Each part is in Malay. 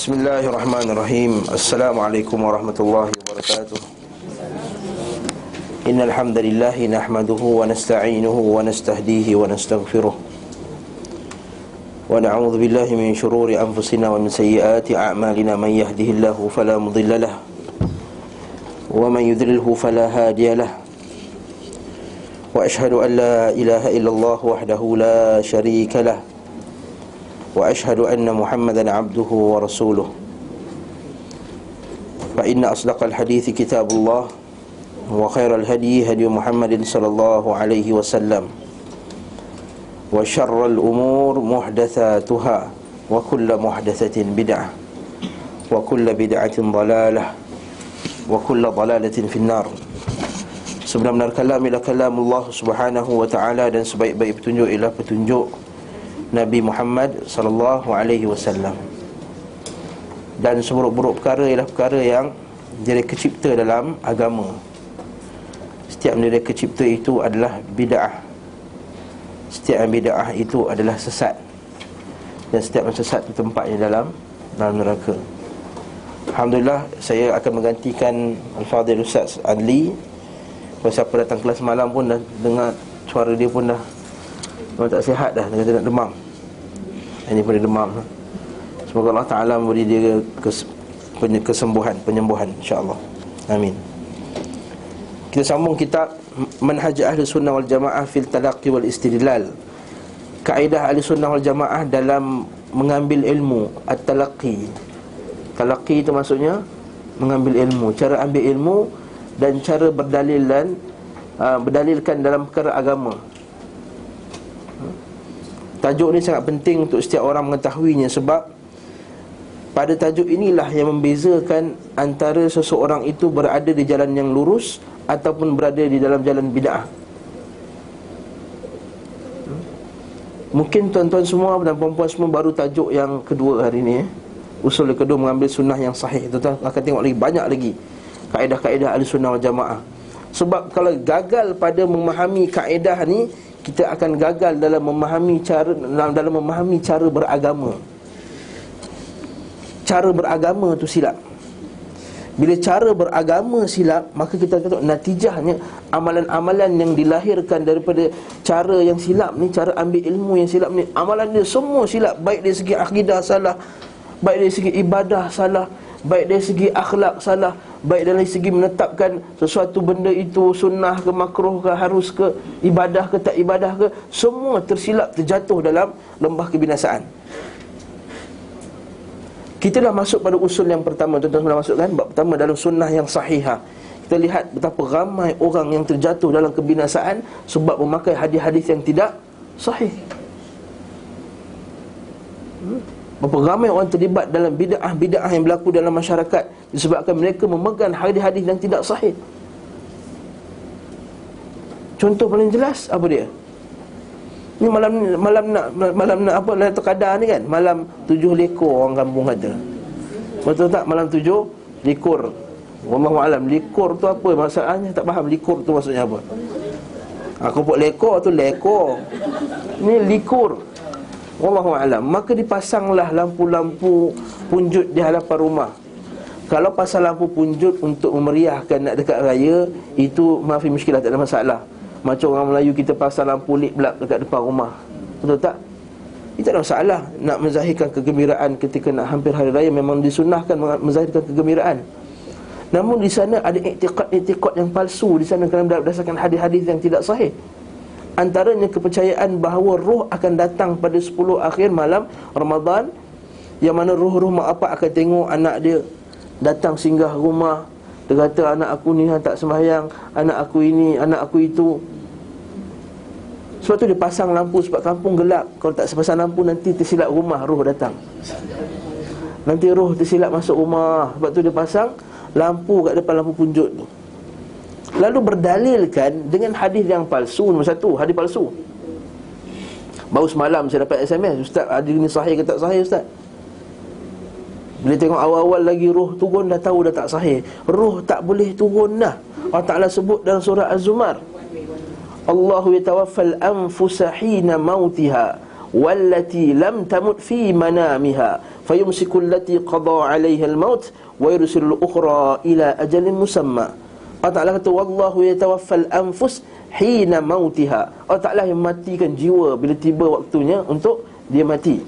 Bismillahirrahmanirrahim. Assalamualaikum warahmatullahi wabarakatuh. Innal hamdalillah nahmaduhu wa nasta'inuhu wa nastahdihi wa nastaghfiruh. Wa na'udzu billahi min shururi anfusina wa min sayyiati a'malina. Man yahdihillahu fala mudilla lahu wa man yudlilhu fala hadiya lahu. Wa ashhadu an la ilaha illallah wahdahu la syarika lahu wa ashhadu anna Muhammadan abduhu wa rasuluh. Fa inna asdaqal hadithi kitabullah wa khairal hadi hadi Muhammadin sallallahu alaihi wasallam wa syarral umur muhdatsatuha wa kullu muhdatsatin bid'ah wa kullu bid'atin dhalalah wa kullu dhalalatin finnar. Sebenar-benar kalam ialah kalamullah subhanahu wa ta'ala, dan sebaik-baik petunjuk ialah petunjuk Nabi Muhammad sallallahu alaihi wasallam. Dan seburuk-buruk perkara ialah perkara yang direka cipta dalam agama. Setiap yang direka cipta itu adalah bid'ah. Setiap yang bid'ah itu adalah sesat. Dan setiap yang sesat itu tempatnya dalam neraka. Alhamdulillah, saya akan menggantikan Al-Fadhil Ustaz Adli. Kalau siapa datang kelas malam pun dah dengar suara dia pun dah tak sihat dah, dia nak demam. Ini pun dia demam. Semoga Allah Ta'ala memberi dia kesembuhan, penyembuhan, insyaAllah. Amin. Kita sambung kitab Manhaj Ahli Sunnah wal Jamaah fil Talaqi wal Istidlal. Kaedah Ahli Sunnah wal Jamaah dalam mengambil ilmu. At-Talaqi. Talaqi itu maksudnya mengambil ilmu, cara ambil ilmu dan cara berdalilkan dalam perkara agama. Tajuk ni sangat penting untuk setiap orang mengetahuinya, sebab pada tajuk inilah yang membezakan antara seseorang itu berada di jalan yang lurus ataupun berada di dalam jalan bid'ah. Mungkin tuan-tuan semua dan puan-puan semua baru tajuk yang kedua hari ni, usul yang kedua, mengambil sunnah yang sahih. Tuan-tuan akan tengok lagi banyak lagi kaedah-kaedah ahli sunnah wal jamaah. Sebab kalau gagal pada memahami kaedah ni, kita akan gagal dalam memahami cara beragama. Cara beragama tu silap. Bila cara beragama silap, maka kita kata natijahnya amalan-amalan yang dilahirkan daripada cara yang silap ni, cara ambil ilmu yang silap ni, amalan dia semua silap. Baik dari segi akidah salah, baik dari segi ibadah salah, baik dari segi akhlak salah, baik dari segi menetapkan sesuatu benda itu sunnah ke makruh ke, harus ke, ibadah ke tak ibadah ke, semua tersilap, terjatuh dalam lembah kebinasaan. Kita dah masuk pada usul yang pertama. Tuan-tuan sudah masuk kan? Bab pertama dalam sunnah yang sahihah. Kita lihat betapa ramai orang yang terjatuh dalam kebinasaan sebab memakai hadis-hadis yang tidak sahih. Berapa ramai orang terlibat dalam bid'ah yang berlaku dalam masyarakat disebabkan mereka memegang hadis-hadis yang tidak sahih. Contoh paling jelas apa dia? Ni malam nak apa, Lailatul Qadar ni kan, malam 7 lekor orang kampung kata. Betul tak? Malam 7 likur. Wallahu alam, likur tu apa masalahnya? Tak faham likur tu maksudnya apa. Aku put lekor tu lekor. Ni likur. Wallahu a'lam. Maka dipasanglah lampu-lampu punjut di hadapan rumah. Kalau pasang lampu punjut untuk memeriahkan nak dekat raya, itu maafi muskilah, tak ada masalah. Macam orang Melayu kita pasang lampu lip belak dekat depan rumah. Betul tak? Itu tak ada masalah. Nak menzahirkan kegembiraan ketika nak hampir hari raya, memang disunnahkan menzahirkan kegembiraan. Namun di sana ada iktikad yang palsu di sana kerana berdasarkan hadis-hadis yang tidak sahih. Antaranya kepercayaan bahawa roh akan datang pada 10 akhir malam Ramadan, yang mana roh-roh mak bapak akan tengok anak dia datang singgah rumah. Dia kata, anak aku ni tak sembahyang, anak aku ini, anak aku itu. Sebab tu dia pasang lampu, sebab kampung gelap. Kalau tak sepasang lampu nanti tersilap rumah, roh datang. Nanti roh tersilap masuk rumah. Sebab tu dia pasang lampu kat depan lampu punjut tu. Lalu berdalilkan dengan hadis yang palsu. Nombor satu, hadis palsu. Baru semalam saya dapat SMS, Ustaz, hadis ni sahih ke tak sahih Ustaz? Bila tengok awal-awal lagi roh turun, dah tahu dah tak sahih. Roh tak boleh turun dah. Allah Ta'ala sebut dalam surah Az-Zumar, Allahu yatawaffal anfusa hina mautiha wallati lam tamut fi manamiha fayumsiku allati qada 'alaiha al-maut wa yursilu al-ukhra ila ajalin musamma. Allah Ta'ala kata wallahu yatawaffal anfus hina mautiha. Allah Ta'ala yang matikan jiwa bila tiba waktunya untuk dia mati.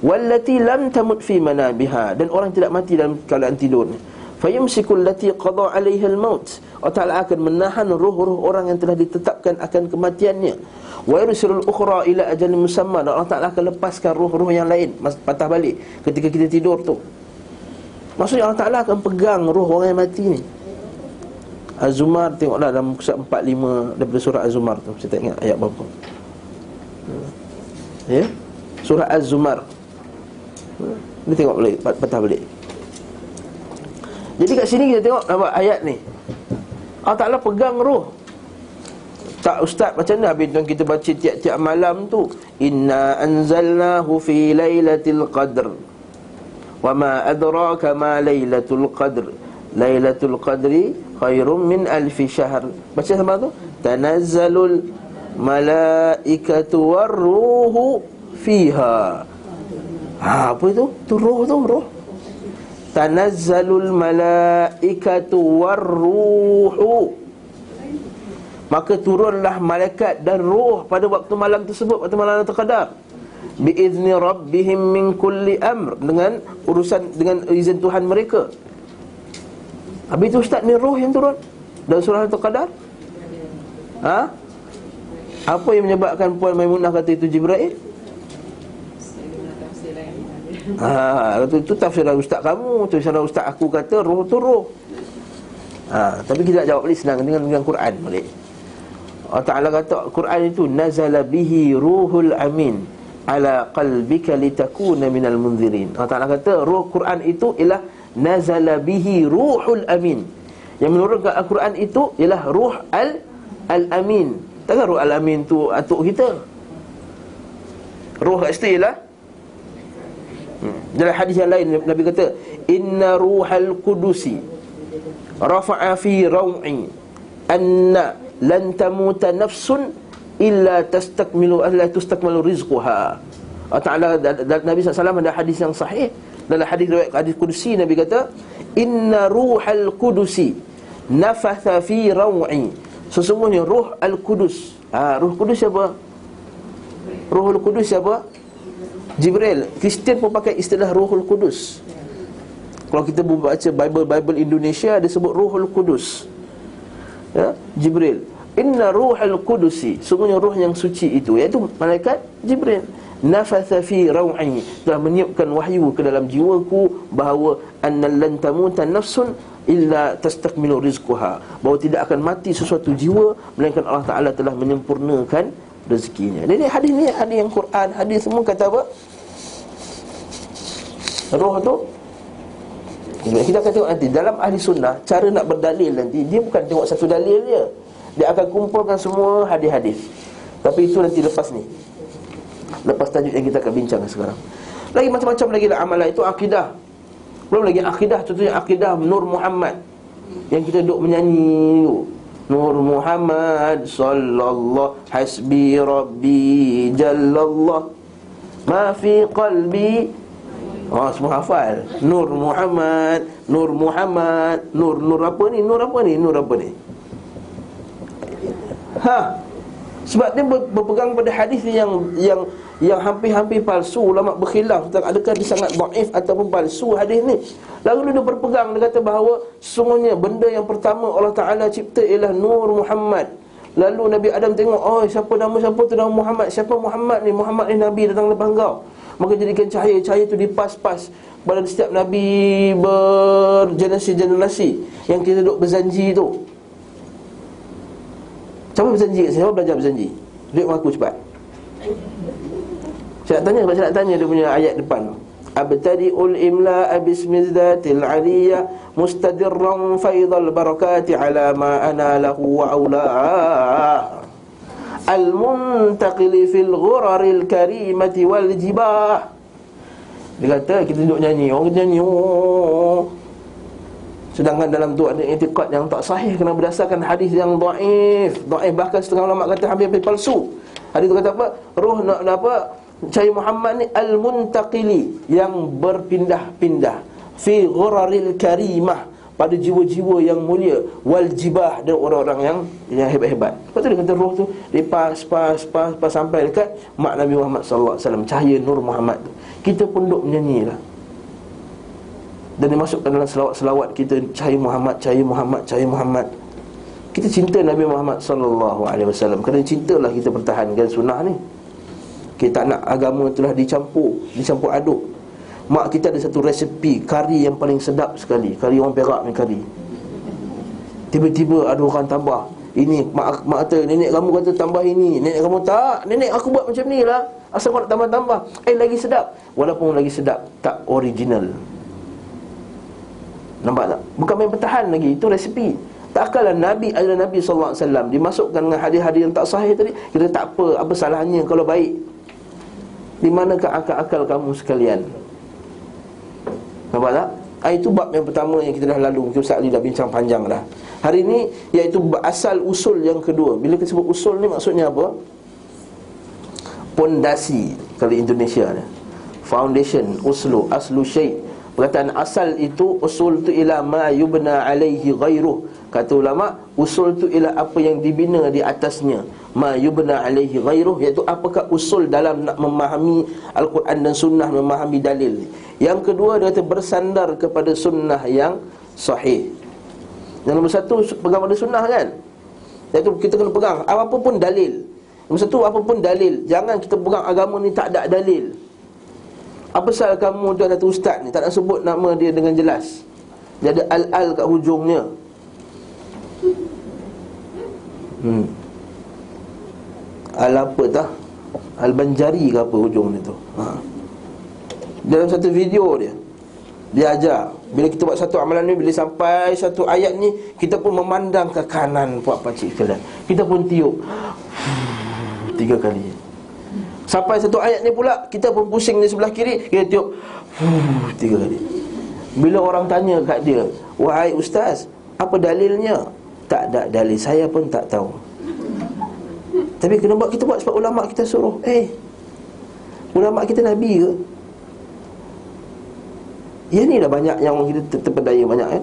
Wallati lam tamut fi manamiha, dan orang tidak mati dalam keadaan tidurnya. Fayumsiku allati qada 'alaiha al-maut. Allah Ta'ala akan menahan roh-roh orang yang telah ditetapkan akan kematiannya. Wa yursilul ukhra ila ajalin musamma, dan Allah Ta'ala akan lepaskan roh-roh yang lain patah balik ketika kita tidur tu. Maksudnya Allah Ta'ala akan pegang roh orang yang mati ni. Az-Zumar, tengoklah dalam surat 45 daripada surah Az-Zumar tu. Saya tak ingat ayat berapa. Ya, surah Az-Zumar. Ni tengok balik, patah balik. Jadi kat sini kita tengok nampak ayat ni, Allah Ta'ala pegang roh. Tak ustaz, macam mana habis tuan kita baca tiap-tiap malam tu, inna anzalnahu fi lailatul qadr wa ma adraka ma lailatul qadr lailatul qadri khairum min alfi syahr. Baca sama tu, tanazzalul malaikatu warruhu fiha. Apa itu? Tu roh tu, roh. Tanazzalul malaikatu warruhu, maka turunlah malaikat dan roh pada waktu malam tersebut, waktu malam Qadar, biizni rabbihim min kulli amr, dengan urusan, dengan izin Tuhan mereka. Habis itu ustaz, ni roh yang turun dalam surah Al-Qadar. Apa yang menyebabkan Puan Maimunah kata itu Jibril? Itu tafsiran ustaz kamu, tafsiran ustaz aku kata roh tu roh. Tapi kita nak jawab balik senang dengan Quran balik. Allah Ta'ala kata Quran itu nazala bihi ruhul amin ala qalbika litakuna minal munzirin. Allah Ta'ala kata roh Quran itu ialah nazala bihi ruhul amin. Yang menurunkan Al-Quran itu ialah ruh al-amin. Takkan ruh al-amin tu atuk kita. Ruh kat situ ialah dalam hadis yang lain Nabi kata inna ruhal qudusi rafa'a fi raw'i anna lan tamuta nafsun illa tastakmilu rizquha. Allah Ta'ala, Nabi SAW ada hadis yang sahih, dalam hadis qudusi Nabi kata inna ruhal qudusi nafatha fi raw'i, sesungguhnya ruh al-qudus. Ruh kudus siapa? Ruhul Qudus siapa? Jibril. Kristian pun pakai istilah Ruhul Qudus. Kalau kita baca Bible Indonesia, dia sebut Ruhul Qudus, ya, Jibril. Inna ruhal qudusi, sungguhnya ruh yang suci itu, iaitu malaikat Jibril, nafatha fi raw'i, telah meniupkan wahyu ke dalam jiwaku bahawa annal lan tamuta nafsun illa tastakmilu rizquha, bahawa tidak akan mati sesuatu jiwa melainkan Allah Ta'ala telah menyempurnakan rezekinya. Jadi hadis ni, hadis yang Quran, hadis semua kata apa? Roh tu, kita akan tengok nanti dalam ahli sunnah, cara nak berdalil nanti, dia bukan tengok satu dalil dia akan kumpulkan semua hadis-hadis. Tapi itu nanti lepas ni, lepas tajuk yang kita akan bincang sekarang. Lagi macam-macam lagi lah amalan. Itu akidah. Belum lagi akidah, contohnya akidah Nur Muhammad yang kita duduk menyanyi tu. Nur Muhammad sallallahu hasbi rabbi jallallah ma fi qalbi. Semua hafal. Nur Muhammad, Nur Muhammad, Nur apa ni? Nur apa ni? Nur apa ni? Sebab dia berpegang pada hadis yang hampir-hampir palsu. Ulama berkhilaf tentang adakah dia sangat dhaif ataupun palsu hadis ni. Lalu dia berpegang, dia kata bahawa sesungguhnya benda yang pertama Allah Ta'ala cipta ialah Nur Muhammad. Lalu Nabi Adam tengok, siapa tu nama Muhammad. Siapa Muhammad ni? Muhammad ni Nabi datang lepas kau. Maka jadikan cahaya tu dipas-pas pada setiap Nabi bergenerasi-generasi yang kita duduk berjanji tu. Siapa berjanji kat sini? Siapa belajar berjanji? Duduk mengaku cepat. Saya nak tanya dia punya ayat depan. Abtadi'ul imla'a bismizzatil aliyah mustadirran faidhal barakati ala ma ana lahu wa awla'ah al-muntaqili fil ghuraril karimati wal jibah. Dia kata kita duduk nyanyi, orang kita nyanyi, sedangkan dalam tu ada i'tiqad yang tak sahih kerana berdasarkan hadis yang dhaif, bahkan setengah ulama kata hampir palsu. Hadis tu kata apa? Roh nak apa? cahaya Muhammad ni al-muntaqili, yang berpindah-pindah, fi ghuraril karimah, pada jiwa-jiwa yang mulia, wal jibah, dan orang-orang yang hebat-hebat. Lepas tu dia kata roh tu dia pas sampai dekat mak Nabi Muhammad sallallahu alaihi wasallam, cahaya nur Muhammad tu. Kita pun duk menyanyi lah, dan dimasukkan dalam selawat-selawat kita, cahaya Muhammad, cahaya Muhammad, cahaya Muhammad. Kita cinta Nabi Muhammad sallallahu alaihi wasallam. Kerana cintalah kita pertahankan sunnah ni. Kita nak agama telah dicampur aduk. Mak kita ada satu resepi kari yang paling sedap sekali, kari orang Perak ni kari. Tiba-tiba ada orang tambah. Ini mak kata, nenek kamu kata tambah ini, nenek kamu tak, nenek aku buat macam ni lah, asal kau nak tambah-tambah, lagi sedap. Walaupun lagi sedap, tak original. Nampak tak? Bukan main pertahan lagi, itu resepi. Tak akallah Nabi adalah Nabi SAW dimasukkan dengan hadis-hadis yang tak sahih tadi. Kita tak apa salahnya kalau baik. Di manakah akal-akal kamu sekalian? Nampak tak? Itu bab yang pertama yang kita dah lalu. Ustaz Ali dah bincang panjang dah. Hari ini iaitu asal usul yang kedua. Bila kita sebut usul ni maksudnya apa? Pondasi kalau Indonesia ni. Foundation, uslu, aslu syai'. Perkataan asal itu, usul tu ila ma yubna alaihi ghairuh. Kata ulama, usul tu ialah apa yang dibina di atasnya. Ma yubna alaihi ghairuh, iaitu apakah usul dalam nak memahami Al-Quran dan sunnah, memahami dalil. Yang kedua, dia kata bersandar kepada sunnah yang sahih. Yang nombor satu, pegang pada sunnah kan, iaitu kita kena pegang apa pun dalil. Nombor satu, apa pun dalil. Jangan kita pegang agama ni tak ada dalil. Apa pasal kamu tu ada satu ustaz ni tak nak sebut nama dia dengan jelas, dia ada al-al kat hujungnya. Al apa tah? Al-Banjari ke apa hujung dia tu. Dalam satu video dia ajar, bila kita buat satu amalan ni, bila sampai satu ayat ni, kita pun memandang ke kanan, puak pakcik sekalian, kita pun tiup 3 kali. Sampai satu ayat ni pula, kita pun pusing di sebelah kiri, kita tiup 3 kali. Bila orang tanya kat dia, wahai ustaz, apa dalilnya? Tak ada dalil, saya pun tak tahu. Tapi kena buat, kita buat sebab ulama kita suruh. Ulama kita Nabi ke? Ya ni dah banyak yang kita terpedaya banyak kan.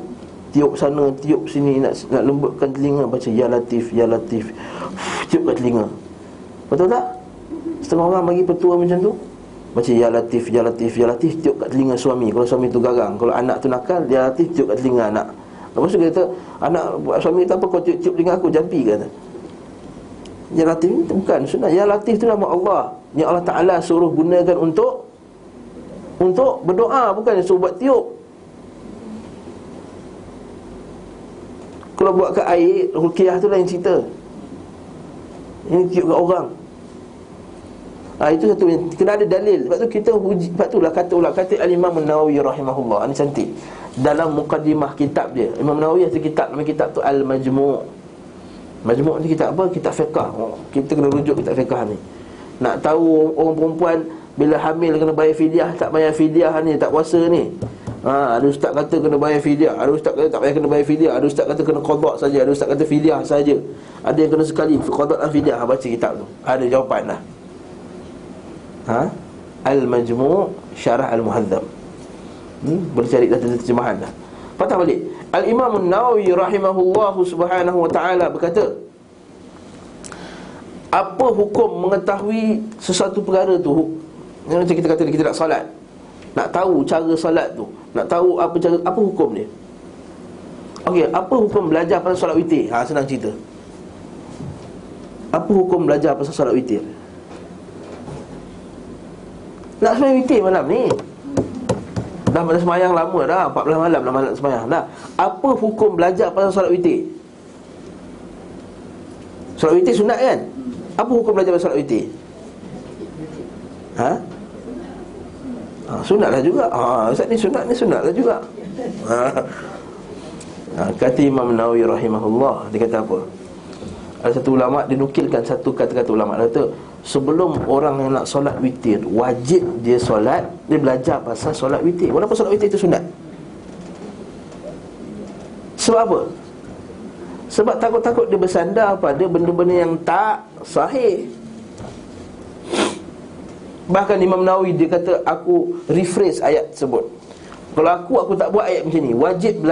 Tiup sana, tiup sini, nak lembutkan telinga, baca ya latif, ya latif, tiup kat telinga. Betul tak? Setengah orang bagi petua macam tu, baca ya latif, ya latif, ya latif, tiup kat telinga suami. Kalau suami tu garang, kalau anak tu nakal, ya latif, tiup kat telinga anak. Lepas tu dia kata, anak suami kata apa, kau tiup telinga aku, jampi kata. Ya latif itu bukan sunnah. Ya latif itu nama Allah, yang Allah Ta'ala suruh gunakan untuk berdoa, bukan suruh buat tiup. Kalau buat ke air, ruqyah tu lain cerita. Ini tiup kat orang. Itu satu yang kena ada dalil. Sebab tu kita sebab itulah kata Al-Imam An-Nawawi rahimahullah. Ini cantik. Dalam muqaddimah kitab dia, Imam Nawawi ada kitab, nama kitab tu Al-Majmu'. Majmu' ni kitab apa? Kitab fiqh. Kita kena rujuk kitab fiqh ni. Nak tahu orang perempuan bila hamil kena bayar fidyah, tak bayar fidyah ni, tak puasa ni. Ada ustaz kata kena bayar fidyah, ada ustaz kata tak payah kena bayar fidyah, ada ustaz kata kena qada saja, ada ustaz kata fidyah saja. Ada yang kena sekali qada dan fidyah. Baca kitab tu, ada jawapan dah. Al-Majmu' Syarah Al-Muhadzab. Boleh cari dah terjemahan dah. Patah balik. Al-Imam An-Nawawi rahimahullahu subhanahu wa ta'ala berkata, apa hukum mengetahui sesuatu perkara tu? Macam kita kata kita nak salat, nak tahu cara salat tu, nak tahu apa hukum dia. Okey, apa hukum belajar pasal solat witir? Senang cerita. Apa hukum belajar pasal solat witir? Nak sembahyang witir malam ni, dah sembahyang lama dah, 14 malam dah malam sembahyang dah. Apa hukum belajar pasal solat witir? Solat witir sunat kan? Apa hukum belajar pasal solat witir? Sunatlah juga. Ustaz ni sunatlah juga. Kata Imam Nawawi rahimahullah, dia kata apa? Ada satu ulama, dia nukilkan satu kata-kata ulama, dia kata sebelum orang yang nak solat witir, wajib dia solat, dia belajar pasal solat witir. Kenapa solat witir itu sunat? Sebab apa? Sebab takut-takut dia bersandar pada benda-benda yang tak sahih. Bahkan Imam Nawawi dia kata, aku rephrase ayat tersebut. Kalau aku tak buat ayat macam ni. Wajib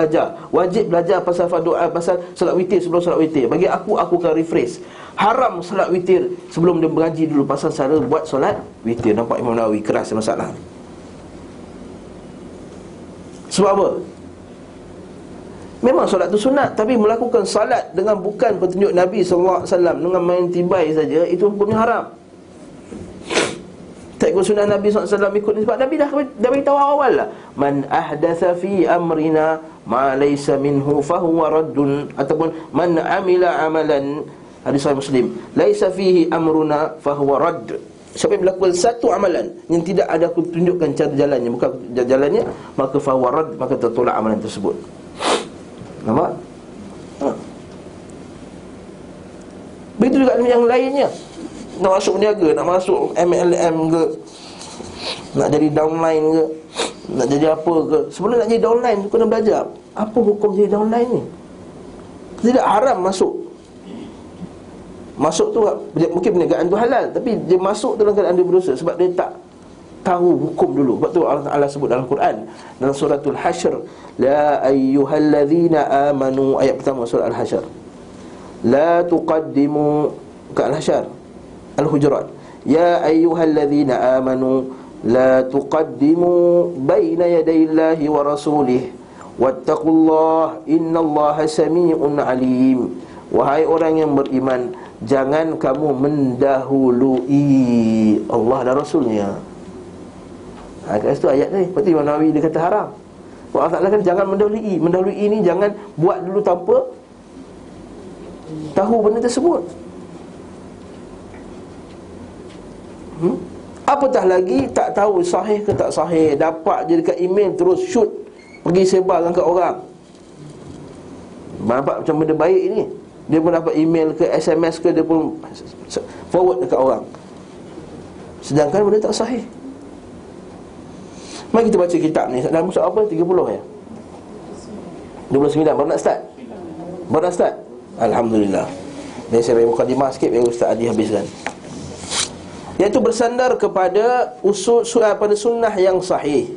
belajar pasal doa, pasal salat witir sebelum salat witir. Bagi aku akan rephrase. Haram salat witir sebelum dia mengaji dulu pasal cara buat salat witir. Nampak Imam Nawawi keras masalah. Sebab apa? Memang solat tu sunat, tapi melakukan salat dengan bukan petunjuk Nabi SAW, dengan main tibai saja, itu hukumnya haram. Tak ikut sunnah Nabi SAW, ikut sebab Nabi dah beritahu awal lah, man ahdatha fi amrina ma laysa minhu fahuwa raddun, ataupun man amila amalan, hadis sahih Muslim, laysa fihi amruna fahuwa radd. Siapa yang melakukan satu amalan yang tidak ada aku tunjukkan cara jalannya, bukan jalannya, maka fahuwa radd, maka tertolak amalan tersebut. Nampak? Begitu juga yang lainnya. Nak masuk niaga, nak masuk MLM ke, nak jadi downline ke, nak jadi apa ke. Sebelum nak jadi downline tu kena belajar apa hukum jadi downline ni. Tidak haram masuk. Masuk tu mungkin perniagaan tu halal, tapi dia masuk dalam keadaan dia berdosa sebab dia tak tahu hukum dulu. Sebab tu Allah Ta'ala sebut dalam Quran, dalam suratul Hashr, la ayyuhallazina amanu, ayat pertama surah Al-Hashr, la tuqaddimu, bukan Al-Hashr, Al-Hujurat, ya ayyuhallazina amanu la tuqaddimu baina yadayillahi wa rasulih wattaqullah innallaha sami'un alim. Wahai orang yang beriman, jangan kamu mendahului Allah dan Rasulnya. Kat situ ayat ni. Lepas tu Imam Nawawi dia kata haram. Allah Ta'ala kan jangan mendahului. Mendahului ni jangan buat dulu tanpa tahu benda tersebut. Apatah lagi tak tahu sahih ke tak sahih, dapat je dekat email terus shoot, pergi sebarkan kat orang. Nampak macam benda baik ni. Dia pun dapat email ke SMS ke, dia pun forward dekat orang, sedangkan benda tak sahih. Mari kita baca kitab ni. Dalam surah apa? 30 ya? 29. Baru nak start? Alhamdulillah. Jadi saya bagi mukadimah sikit, biar Ustaz Adi habiskan. Iaitu bersandar kepada pada sunnah yang sahih.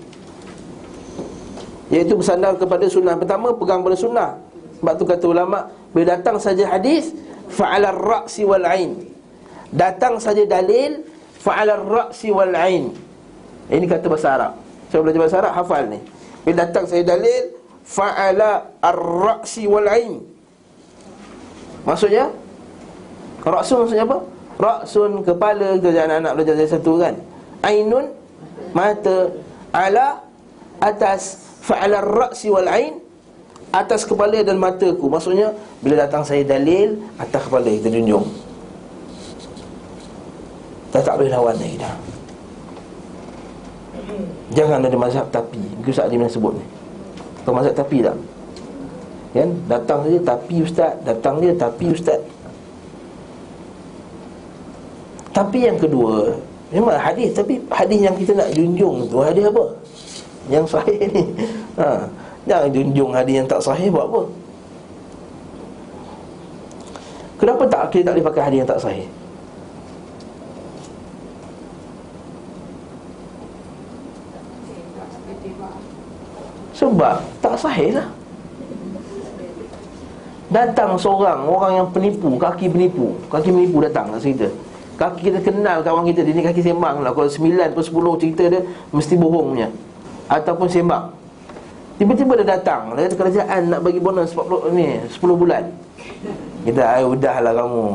Iaitu bersandar kepada sunnah. Pertama, pegang pada sunnah. Sebab tu kata ulama', bila datang saja hadis, fa'ala ar-ra'si wal-'ain. Datang saja dalil, fa'ala ar-ra'si wal-'ain. Ini kata bahasa Arab. Saya belajar bahasa Arab, hafal ni. Bila datang saya dalil, fa'ala ar-ra'si wal-'ain. Maksudnya, ra'sun maksudnya apa? Ra'sun, kepala. Kita anak-anak belajar dari satu kan. Ainun, mata. Ala, atas. Fa'ala ar-ra'si wal-'ain, atas kepala dan mataku. Maksudnya, bila datang saya dalil, atas kepala kita junjung. Tak boleh lawan lagi dah. Jangan ada mazhab tapi. Ustaz Adi pernah sebut ni. Tahu mazhab tapi tak? Kan? Datang saja tapi ustaz, datang dia tapi ustaz. Tapi yang kedua, memang hadis, tapi hadis yang kita nak junjung tu hadis apa? Yang sahih ni. Jangan junjung hadis yang tak sahih, buat apa? Kenapa kita tak boleh pakai hadis yang tak sahih? Sebab tak sahih lah. Datang seorang, orang yang penipu, kaki penipu datang kat kita. Kaki kita kenal kawan kita, dia ni kaki sembang lah. Kalau 9 atau 10 cerita dia mesti bohong punya, ataupun sembang. Tiba-tiba dia datang, dia kata kerajaan nak bagi bonus 10 bulan. Kita, udahlah kamu,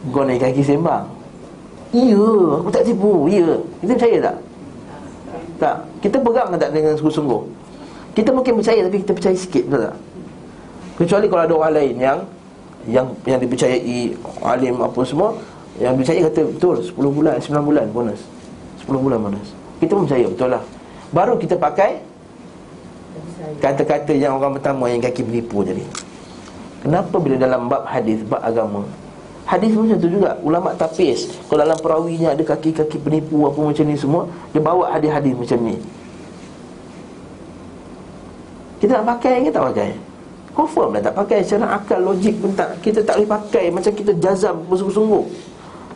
kau ni kaki sembang. Ya, aku tak tipu. Ya, kita percaya tak? Tak. Kita pegang tak dengan sungguh-sungguh? Kita mungkin percaya, tapi kita percaya sikit, betul tak? Kecuali kalau ada orang lain yang dipercayai, alim apa semua, yang dipercayai kata betul 10 bulan, 9 bulan bonus, 10 bulan bonus. Kita pun percaya, betul lah. Baru kita pakai kata-kata yang orang pertama, yang kaki penipu tadi. Kenapa bila dalam bab hadis, bab agama, hadis macam tu juga, ulama tapis. Kalau dalam perawinya ada kaki-kaki penipu apa macam ni semua, dia bawa hadis-hadis macam ni. Kita nak pakai ke tak pakai? Confirm lah tak pakai. Secara akal, logik pun tak, kita tak boleh pakai. Macam kita jazam bersungguh-sungguh.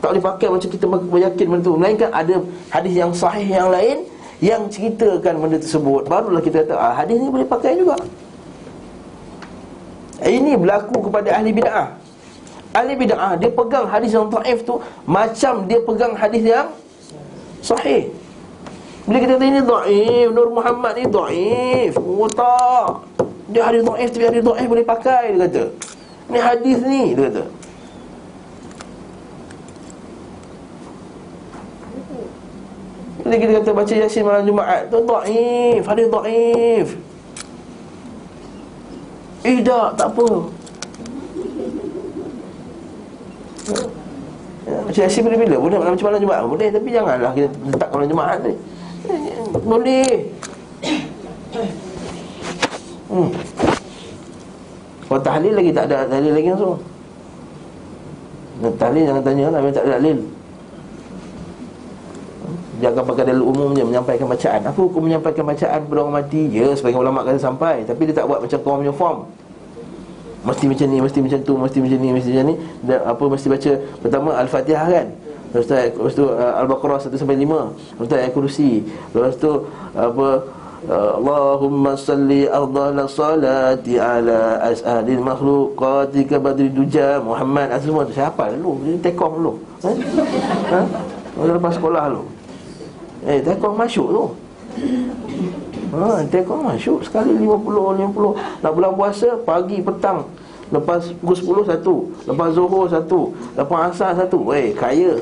Tak boleh pakai macam kita beryakin benda tu. Melainkan ada hadis yang sahih yang lain yang ceritakan benda tersebut, barulah kita kata hadis ni boleh pakai juga. Ini berlaku kepada ahli bid'ah. Ahli bid'ah dia pegang hadis yang dhaif tu macam dia pegang hadis yang sahih. Bila kita kata ini dhaif, Nur Muhammad ni dhaif, tak, dia hadis dhaif, tapi hadis dhaif boleh pakai, dia kata. Ni hadis ni, dia kata. Bila kita kata baca Yasin malam Jumaat tu dhaif, hadis dhaif. Tak apa. Baca Yasin bila-bila boleh, macam malam Jumaat boleh, tapi janganlah kita letak malam Jumaat ni. Boleh. Kalau tahlil lagi tak ada tahlil lagi langsung. Tahlil jangan tanya lah, memang tak ada tahlil. Jangan pakai dalil umum je menyampaikan bacaan. Apa hukum menyampaikan bacaan kepada orang mati? Ya, sebagian ulama kata sampai, tapi dia tak buat macam kaum punya form. Mesti macam ni, mesti macam tu, mesti macam ni, mesti macam ni. Dan apa mesti baca pertama Al-Fatihah kan. Lepas tu Al-Baqarah 1 sampai 5. Lepas tu ayat kursi. Lepas tu apa, Allahumma salli afdhala salati ala as'adil makhluqati ka badri duja Muhammad. Semua tu saya hafal dulu. Jadi tekong dulu. Lepas sekolah dulu. Tekong masuk tu. Tekong masuk sekali 50. Nak bulan puasa pagi petang. Lepas pukul 10 satu, lepas Zuhur satu, lepas Asar satu. Kaya.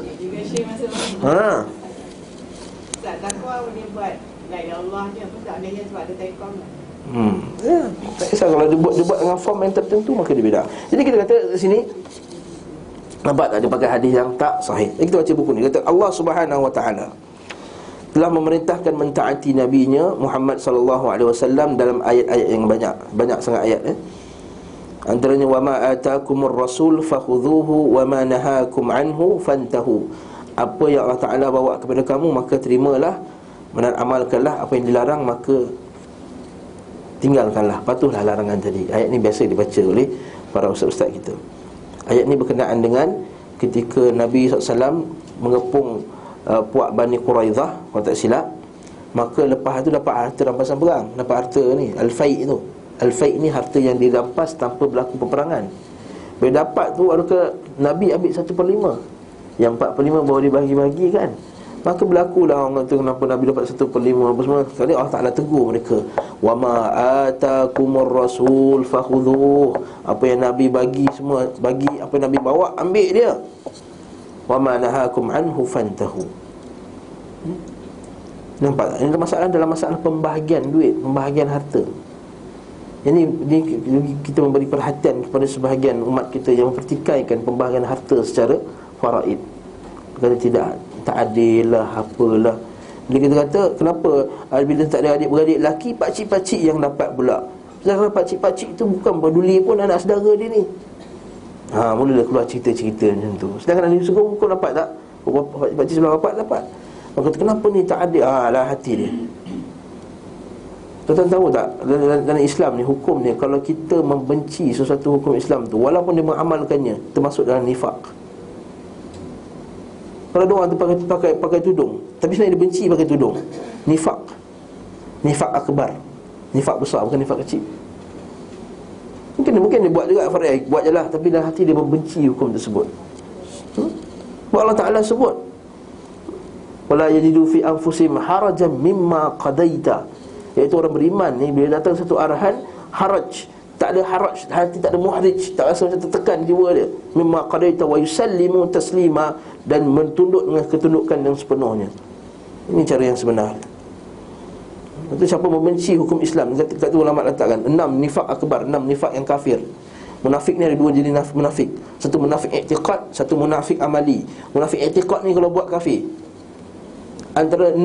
Tak takwa boleh buat la ilaha illallah je, apa tak ada yang sebab ada tekong. Tak kisah kalau dia buat dengan form yang tertentu, maka dia beda. Jadi kita kata di sini nampak tak dia pakai hadis yang tak sahih. Jadi kita baca buku ni, kata Allah Subhanahu wa taala telah memerintahkan mentaati nabinya Muhammad sallallahu alaihi wasallam dalam ayat-ayat yang banyak sangat ayat. Antaranya wama atakumur rasul fakhudhuhu wama nahakum anhu fantahu. Apa yang Allah Taala bawa kepada kamu maka terimalah, dan amalkanlah. Apa yang dilarang maka tinggalkanlah, patuhlah larangan tadi. Ayat ni biasa dibaca oleh para ustaz-ustaz kita. Ayat ni berkenaan dengan ketika Nabi SAW mengepung puak Bani Quraidah, kalau tak silap. Maka lepas tu dapat harta rampasan perang. Dapat harta ni, Al-Fai' tu. Al-Fai' ni harta yang dirampas tanpa berlaku peperangan. Bila dapat tu, adakah Nabi ambil 1/5, yang 4/5 baru dibagi-bagi kan. Maka berlakulah orang kata kenapa Nabi dapat 1/5 apa semua. Sekali Allah Ta'ala tegur mereka, wa ma atakumur rasul fakhudhuh. Apa yang Nabi bagi semua bagi, apa yang Nabi bawa ambil dia. Wa ma nahakum anhu fantahu. Nampak tak? Ini masalah dalam masalah pembahagian duit, pembahagian harta. Ini kita memberi perhatian kepada sebahagian umat kita yang mempertikaikan pembahagian harta secara faraid. Kata tidak, tak adil lah, apalah. Bila kita kata kenapa bila tak ada adik-beradik lelaki, pakcik-pakcik yang dapat pula. Sedangkan pakcik-pakcik tu bukan peduli pun anak saudara dia ni. Mulalah keluar cerita-cerita macam tu. Sedangkan ahli surga kau dapat tak? Pakcik sebelah dapat. Maka kata kenapa ni tak adil? Lah hati dia. Tuan-tuan tahu tak, dalam Islam ni, hukum ni, kalau kita membenci sesuatu hukum Islam tu, walaupun dia mengamalkannya, termasuk dalam nifak. Kalau ada orang tu pakai tudung, tapi sebenarnya dia benci pakai tudung, nifak akbar, nifak besar, bukan nifak kecil. Mungkin dia buat juga farai, buat je lah, tapi dalam hati dia membenci hukum tersebut. Allah Ta'ala sebut, wala yajidu fi anfusihim harajan mimma qadaita. Iaitu orang beriman ni, bila datang satu arahan, haraj, tak ada haraj, hati tak ada muhrij, tak rasa macam tertekan jiwa dia. Mimma qadaita wa yusallimu taslima, dan mentunduk dengan ketundukan yang sepenuhnya. Ini cara yang sebenar. Itu siapa membenci hukum Islam, kat tu ulama letakkan 6 nifak akbar, 6 nifak yang kafir. Munafik ni ada 2 jenis munafik. Satu munafik i'tiqad, satu munafik amali. Munafik i'tiqad ni kalau buat kafir. Antara 6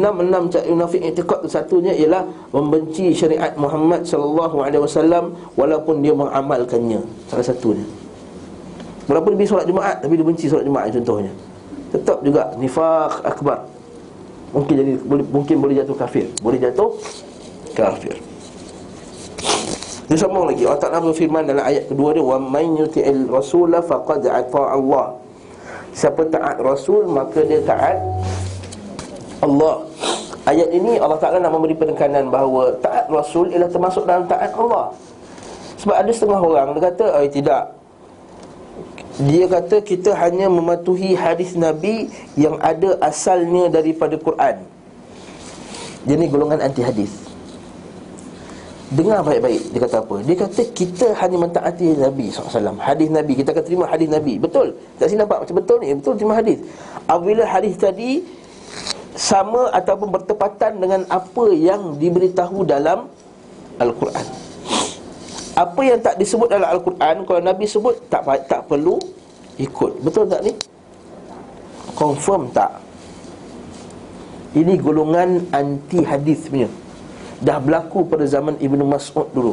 munafik i'tiqad tu, satunya ialah membenci syariat Muhammad sallallahu alaihi wasallam walaupun dia mengamalkannya. Salah satunya. Walaupun dia solat Jumaat tapi dia benci solat Jumaat contohnya. Tetap juga nifaq akbar. Mungkin boleh jatuh kafir. Dia sambung lagi. Allah Ta'ala berfirman dalam ayat kedua dia, wa man yuti'il rasula faqad ata'a Allah. Siapa taat Rasul, maka dia taat Allah. Ayat ini Allah Ta'ala nak memberi penekanan bahawa taat Rasul ialah termasuk dalam taat Allah. Sebab ada setengah orang dia kata, tidak, dia kata kita hanya mematuhi hadis Nabi yang ada asalnya daripada Quran. Dia ni golongan anti hadis. Dengar baik-baik, dia kata apa? Dia kata kita hanya mentaati Nabi SAW, hadis Nabi, kita akan terima hadis Nabi. Betul, tak sini nampak macam betul ni, betul terima hadis. Apabila hadis tadi sama ataupun bertepatan dengan apa yang diberitahu dalam Al-Quran. Apa yang tak disebut dalam Al-Quran, kalau Nabi sebut, tak perlu ikut. Betul tak ni? Confirm tak? Ini golongan anti hadis punya. Dah berlaku pada zaman Ibnu Mas'ud dulu.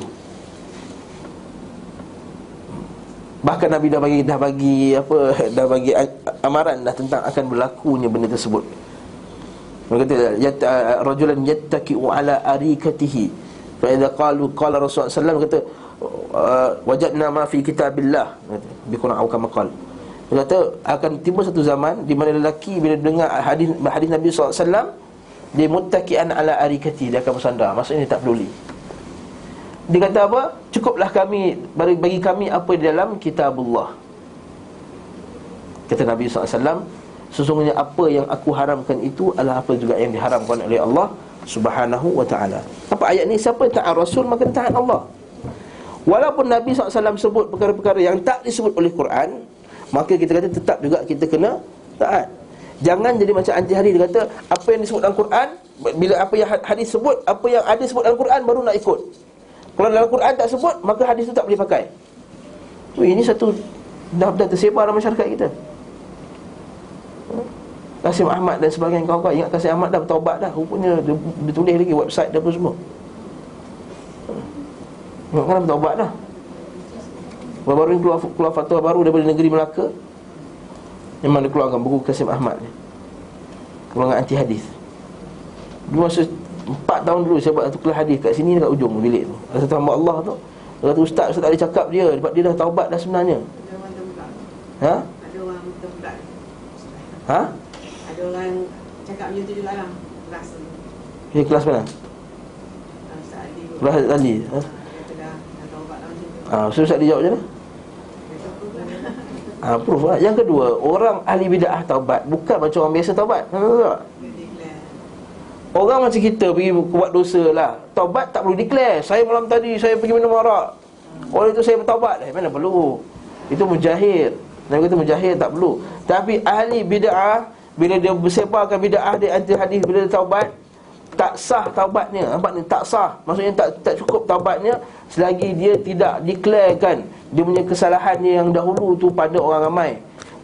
Bahkan Nabi dah bagi amaran dah tentang akan berlakunya benda tersebut. Dia kata rajulan yattaki'u ala arikatihi fa idza qala Rasulullah sallallahu alaihi wasallam, kata wajadna ma fi kitabillah bi Quran atau kama qala. Dia kata akan tiba satu zaman di mana lelaki bila dengar hadis Nabi sallallahu alaihi wasallam, dia muttaki'an ala arikati, dia akan bersandar. Maksudnya dia tak peduli. Dia kata apa? Cukuplah kami, bagi kami apa di dalam kitabullah. Kata Nabi SAW, sesungguhnya apa yang aku haramkan itu adalah apa juga yang diharamkan oleh Allah Subhanahu wa ta'ala. Apa ayat ni? Siapa yang taat Rasul, maka taat Allah. Walaupun Nabi SAW sebut perkara-perkara yang tak disebut oleh Quran, maka kita kata tetap juga kita kena taat. Jangan jadi macam anti hadis. Dia kata apa yang disebut dalam Quran, bila apa yang hadis sebut, apa yang ada sebut dalam Quran baru nak ikut. Kalau dalam Quran tak sebut, maka hadis itu tak boleh pakai. Ini satu dah tersebar dalam masyarakat kita. Kasim Ahmad dan sebagainya, kawan-kawan ingat Kasim Ahmad dah bertaubat dah. Rupanya dia tulis lagi website dia apa semua. Kan dah bertaubat dah. Baru-baru ni keluar fatwa baru daripada negeri Melaka, memang dia keluarkan buku Kasim Ahmad ni, golongan anti hadis. Dulu masa 4 tahun dulu saya buat satu kelas hadis kat sini, dekat ujung bilik tu. Ada satu hamba Allah tu, dia kata ustaz tak boleh cakap dia, sebab dia dah taubat dah sebenarnya. Ha? Ada orang terbudak. Ha? Ada orang cakap macam tu juga lah. Kelas tu. Dia kelas mana? Ustaz Ali. Kelas Ali. Ha? Dia dah taubat lah macam tu. Ustaz dia jawab macam mana? Proof lah. Yang kedua, orang ahli bid'ah taubat bukan macam orang biasa taubat. Orang macam kita pergi buat dosa lah, taubat tak perlu declare. Saya malam tadi saya pergi minum arak, oleh itu saya bertaubat. Mana perlu. Itu mujahid. Nabi kata mujahid tak perlu. Tapi ahli bid'ah, bila dia bersebarkan bid'ah dia anti hadis, bila dia taubat, tak sah taubatnya. Nampak ni? Tak sah. Maksudnya tak cukup taubatnya selagi dia tidak declarekan dia punya kesalahannya yang dahulu tu pada orang ramai.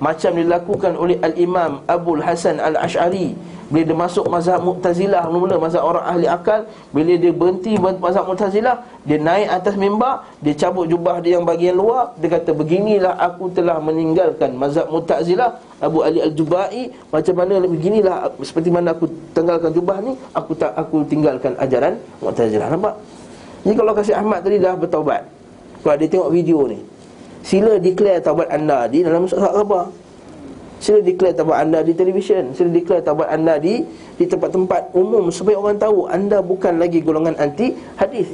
Macam dilakukan oleh Al-Imam Abul Hasan Al-Ash'ari. Bila dia masuk mazhab Mu'tazilah, mula-mula mazhab orang ahli akal, bila dia berhenti mazhab Mu'tazilah, dia naik atas mimbar, dia cabut jubah dia yang bahagian luar, dia kata beginilah aku telah meninggalkan mazhab Mu'tazilah, Abu Ali Al-Jubai, macam mana beginilah seperti mana aku tinggalkan jubah ni, aku tinggalkan ajaran Mu'tazilah. Nampak? Jadi kalau Kasim Ahmad tadi dah bertaubat, kalau dia tengok video ni, sila declare taubat anda di dalam surat khabar. Sila declare taubat anda di televisyen. Sila declare taubat anda di tempat-tempat umum, supaya orang tahu anda bukan lagi golongan anti hadis.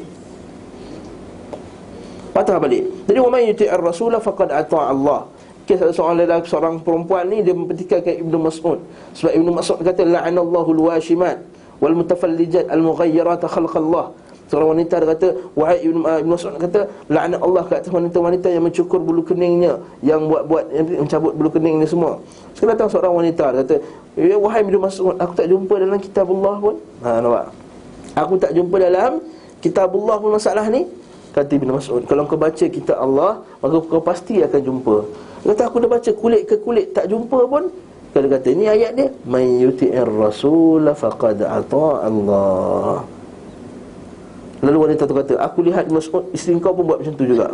Patah balik. Jadi wa may yuti'ir rasula faqad ata'a Allah. Kisah seorang perempuan ni, dia mempertikaikan Ibnu Mas'ud. Sebab Ibnu Mas'ud kata la'anallahu al-washimat wal mutafallijat al-mughayyirat khalqallah. Seorang wanita dia kata, wahai Ibnu Mas'ud kata, laknat Allah ke atas wanita-wanita yang mencukur bulu keningnya, yang buat mencabut bulu kening ni semua. Sekarang datang seorang wanita dia kata, ya wahai Ibnu Mas'ud, aku tak jumpa dalam kitabullah pun. Nampak? Aku tak jumpa dalam kitabullah pun masalah ni. Kata Ibnu Mas'ud, kalau kau baca kitab Allah, maka kau pasti akan jumpa. Dia kata aku dah baca kulit ke kulit, tak jumpa pun. Dia kata ini ayat dia, may yuti'ir rasul faqad ata'a Allah. Lalu wanita tu kata, aku lihat Ibn Mas'ud, isteri kau pun buat macam tu juga.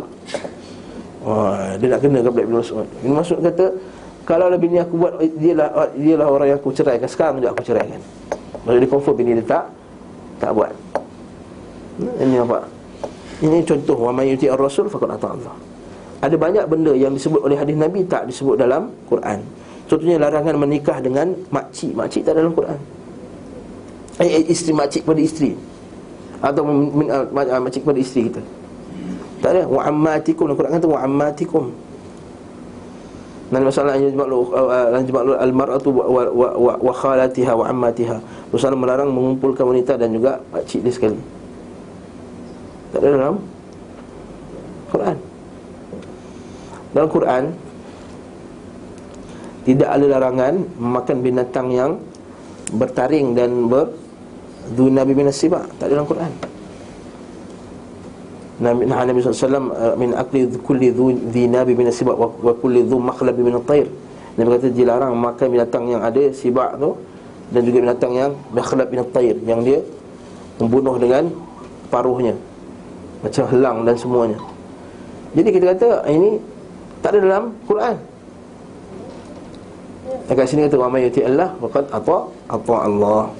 Wah, dia nak kena kepada Ibn Mas'ud. Ibn Mas'ud kata, kalau lah bini aku buat, dialah orang yang aku ceraikan. Sekarang juga aku ceraikan. Maksudnya dia confirm bini dia tak buat. Ini apa? Ini contoh, wa may yuti'ir rasul faqad ata'a Allah. Ada banyak benda yang disebut oleh hadis Nabi tak disebut dalam Quran. Contohnya larangan menikah dengan makcik. Makcik tak ada dalam Quran. Isteri makcik pada isteri, atau makcik pada isteri kita, tak ada. Wa ammatikum, dalam Quran kata wa ammatikum. Dan masalah yang jemaah al-mar'atu wa khalatiha wa ammatiha. Rasulullah melarang mengumpulkan wanita dan juga pakcik dia sekali. Tak ada dalam Quran. Dalam Quran tidak ada larangan memakan binatang yang bertaring dan Nabi bin Siba. Tak ada dalam Quran. Nabi SAW min akli kulli dhi nabi min sibak wa kulli dhu makhlab min at-tair. Nabi kata dilarang makan binatang yang ada sibak tu, dan juga binatang yang makhlab min at-tair, yang dia membunuh dengan paruhnya, macam helang dan semuanya. Jadi kita kata ini tak ada dalam Quran. Dekat sini kata wa may yuti Allah faqad ata Allah.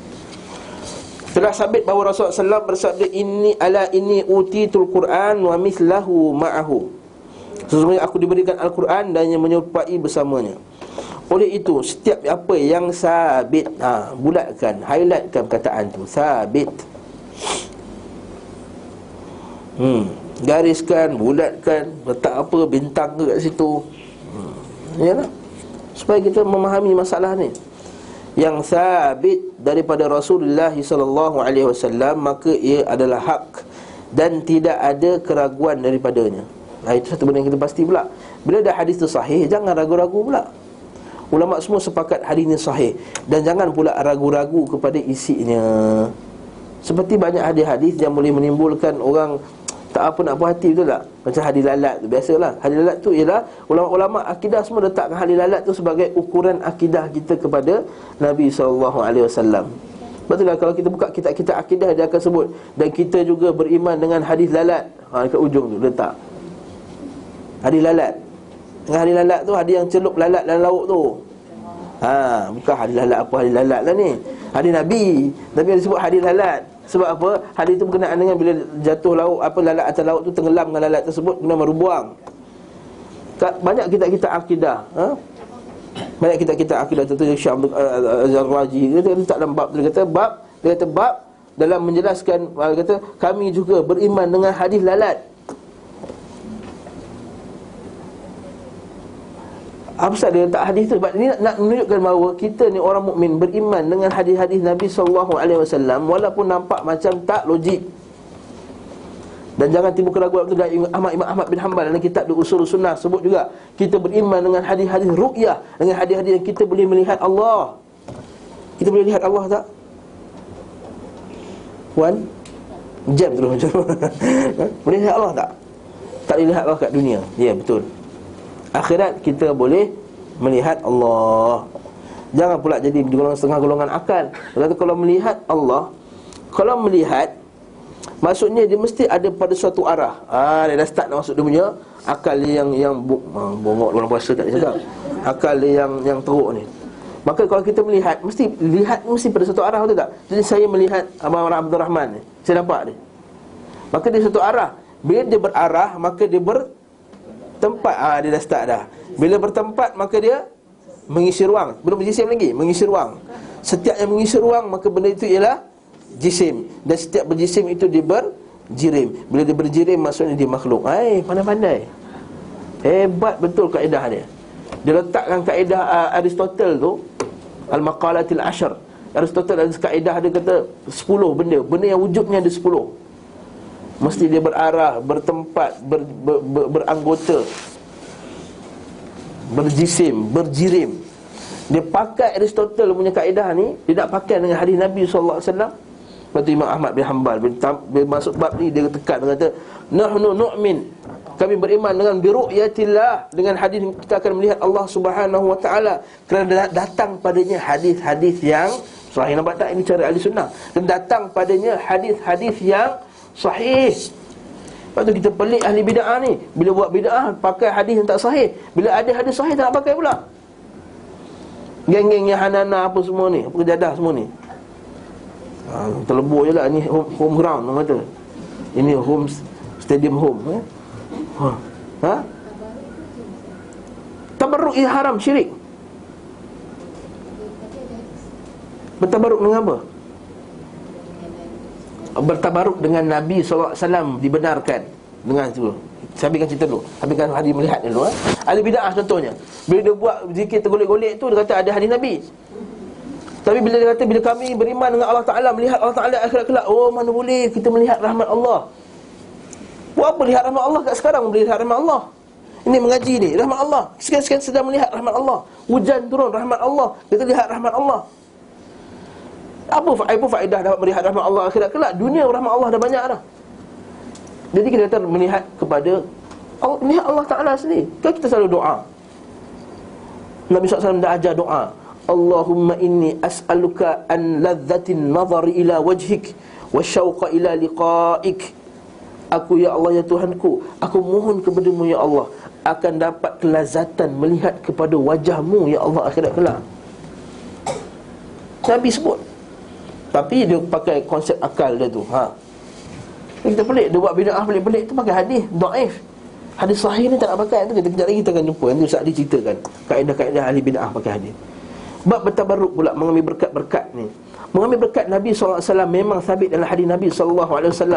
Telah sabit bahawa Rasulullah SAW bersabda, inni utitul Quran wa mithlahu ma'ahu. Sesungguhnya aku diberikan Al-Quran dan yang menyerupai bersamanya. Oleh itu setiap apa yang sabit, bulatkan, highlightkan perkataan tu, sabit. Gariskan, bulatkan, letak apa, bintang ke kat situ. Yalah, supaya kita memahami masalah ni. Yang sabit daripada Rasulullah SAW, maka ia adalah hak dan tidak ada keraguan daripadanya. Itu satu benda yang kita pasti pula. Bila dah hadis tu sahih, jangan ragu-ragu pula. Ulama semua sepakat hadis ni sahih, dan jangan pula ragu-ragu kepada isinya. Seperti banyak hadis-hadis yang boleh menimbulkan orang tak apa nak puas hati, betul tak? Macam hadis lalat tu, biasalah. Hadis lalat tu ialah ulama-ulama akidah semua letakkan hadis lalat tu sebagai ukuran akidah kita kepada Nabi SAW. Betul lah, kalau kita buka kitab-kitab akidah, dia akan sebut dan kita juga beriman dengan hadis lalat. Dekat ujung tu letak hadis lalat. Dengan hadis lalat tu, hadis yang celup lalat dalam lauk tu. Bukan hadis lalat apa hadis lalat lah ni. Hadis Nabi, tapi ada sebut hadis lalat. Sebab apa? Hadis itu berkenaan dengan bila jatuh lauk, lalat atas lauk tu tenggelam dengan lalat tersebut, kena berbuang. Banyak kita akidah, banyak kita akidah. Contohnya Syekh Abdul Zarraji, dia letak dalam bab, dia kata bab dalam menjelaskan, dia kata kami juga beriman dengan hadis lalat. Apa sebab dia letak hadis tu? Sebab ini nak menunjukkan bahawa kita ni orang mukmin beriman dengan hadis-hadis Nabi SAW, walaupun nampak macam tak logik. Dan jangan timbul keraguan itu dari Imam Ahmad bin Hanbal dalam kitab Ushul Sunnah sebut juga, kita beriman dengan hadis-hadis ru'yah, dengan hadis-hadis yang kita boleh melihat Allah. Kita boleh lihat Allah tak? Wan jam terus macam boleh lihat Allah tak? Tak boleh lihat Allah kat dunia. Ya, betul. Akhirat kita boleh melihat Allah. Jangan pula jadi golongan setengah golongan akal. Kata kalau melihat Allah, kalau melihat, maksudnya dia mesti ada pada suatu arah. Dia dah start nak masuk dia punya akal yang bongok orang puasa tak cakap. Akal dia yang teruk ni. Maka kalau kita melihat, mesti pada satu arah, betul tak? Jadi saya melihat Abang Abdul Rahman ni, saya nampak dia. Maka dia satu arah. Bila dia berarah, maka dia bertempat. Dia dah start dah. Bila bertempat, maka dia mengisi ruang. Belum berjisim lagi, mengisi ruang. Setiap yang mengisi ruang, maka benda itu ialah jisim. Dan setiap berjisim itu dia berjirim. Bila dia berjirim, maksudnya dia makhluk. Pandai-pandai. Hebat betul kaedah dia. Dia letakkan kaedah Aristotle tu, Al-Maqalatil Ashar. Aristotle ada kaedah, dia kata 10 benda yang wujudnya ada 10. Mesti dia berarah, bertempat, beranggota, berjisim, berjirim. Dia pakai Aristotle punya kaedah ni, dia nak pakai dengan hadis Nabi SAW. Lepas tu Imam Ahmad bin Hanbal bila masuk bab ni, dia tekan, dia kata nahnu nu'min, kami beriman dengan biru'yatillah, dengan hadis kita akan melihat Allah Subhanahu wa taala, kerana datang padanya hadis-hadis yang sahih. Nampak tak, ini cara ahli sunnah. Dan datang padanya hadis-hadis yang sahih. Lepas tu kita pelik ahli bid'ah ni, bila buat bid'ah pakai hadis yang tak sahih. Bila ada hadis sahih tak nak pakai pula. Geng-geng yang Hanana apa semua ni, apa kejadah semua ni, terlebur je lah. Ni home ground, orang kata ini home stadium home. Tabarruk ia haram, syirik. Bertabaruk dengan apa? Bertabaruk dengan Nabi SAW dibenarkan dengan itu. Saya habiskan cerita dulu, habiskan hadis melihat dulu. Ahli bid'ah contohnya, bila dia buat zikir tergolek-golek tu, dia kata ada hadis Nabi. Tapi bila dia kata, bila kami beriman dengan Allah Ta'ala, melihat Allah Ta'ala akhirat kelak, oh mana boleh kita melihat rahmat Allah. Buat apa lihat rahmat Allah kat sekarang, boleh lihat rahmat Allah. Ini mengaji ni, rahmat Allah. Sekian-sekian sedang melihat rahmat Allah. Hujan turun, rahmat Allah. Kita lihat rahmat Allah. Apa faedah dapat melihat rahmat Allah akhirat kelak? Dunia rahmat Allah dah banyak dah. Jadi kita kata melihat kepada Allah, melihat Allah Ta'ala sendiri. Kan kita selalu doa. Nabi SAW dah ajar doa, Allahumma inni as'aluka an ladzatin nazari ila wajhik wa syauqa ila liqa'ik. Aku ya Allah ya Tuhanku, aku mohon kepadamu ya Allah akan dapat kelazatan melihat kepada wajahmu ya Allah akhirat kelak. Nabi sebut. Tapi dia pakai konsep akal dia tu. Kita pelik, dia buat bid'ah pelik-pelik tu pakai hadis dhaif. Hadis sahih ni tak nak pakai tu. Kejap lagi kita akan jumpa. Nanti Ustaz Ali ceritakan kaedah-kaedah ahli bid'ah pakai hadis. Bab bertabarruk pula, mengambil berkat-berkat ni. Mengambil berkat Nabi SAW memang sabit dalam hadis Nabi SAW.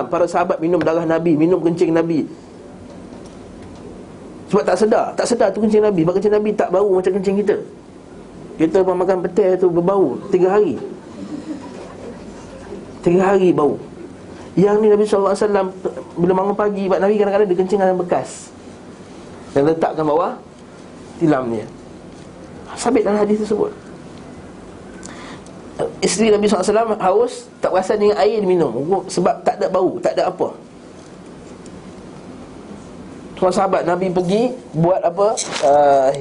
Para sahabat minum darah Nabi, minum kencing Nabi. Sebab tak sedar tu kencing Nabi. Sebab kencing Nabi tak bau macam kencing kita. Kita makan petai tu berbau 3 hari. 3 hari bau. Yang ni Nabi SAW bila bangun pagi, sebab Nabi kadang-kadang dia kencing dalam bekas dan letakkan bawah tilam dia. Sabit dalam hadis tersebut. Isteri Nabi SAW haus, tak perasan dengan air dia minum, sebab tak ada bau, tak ada apa. Semua sahabat Nabi pergi buat apa,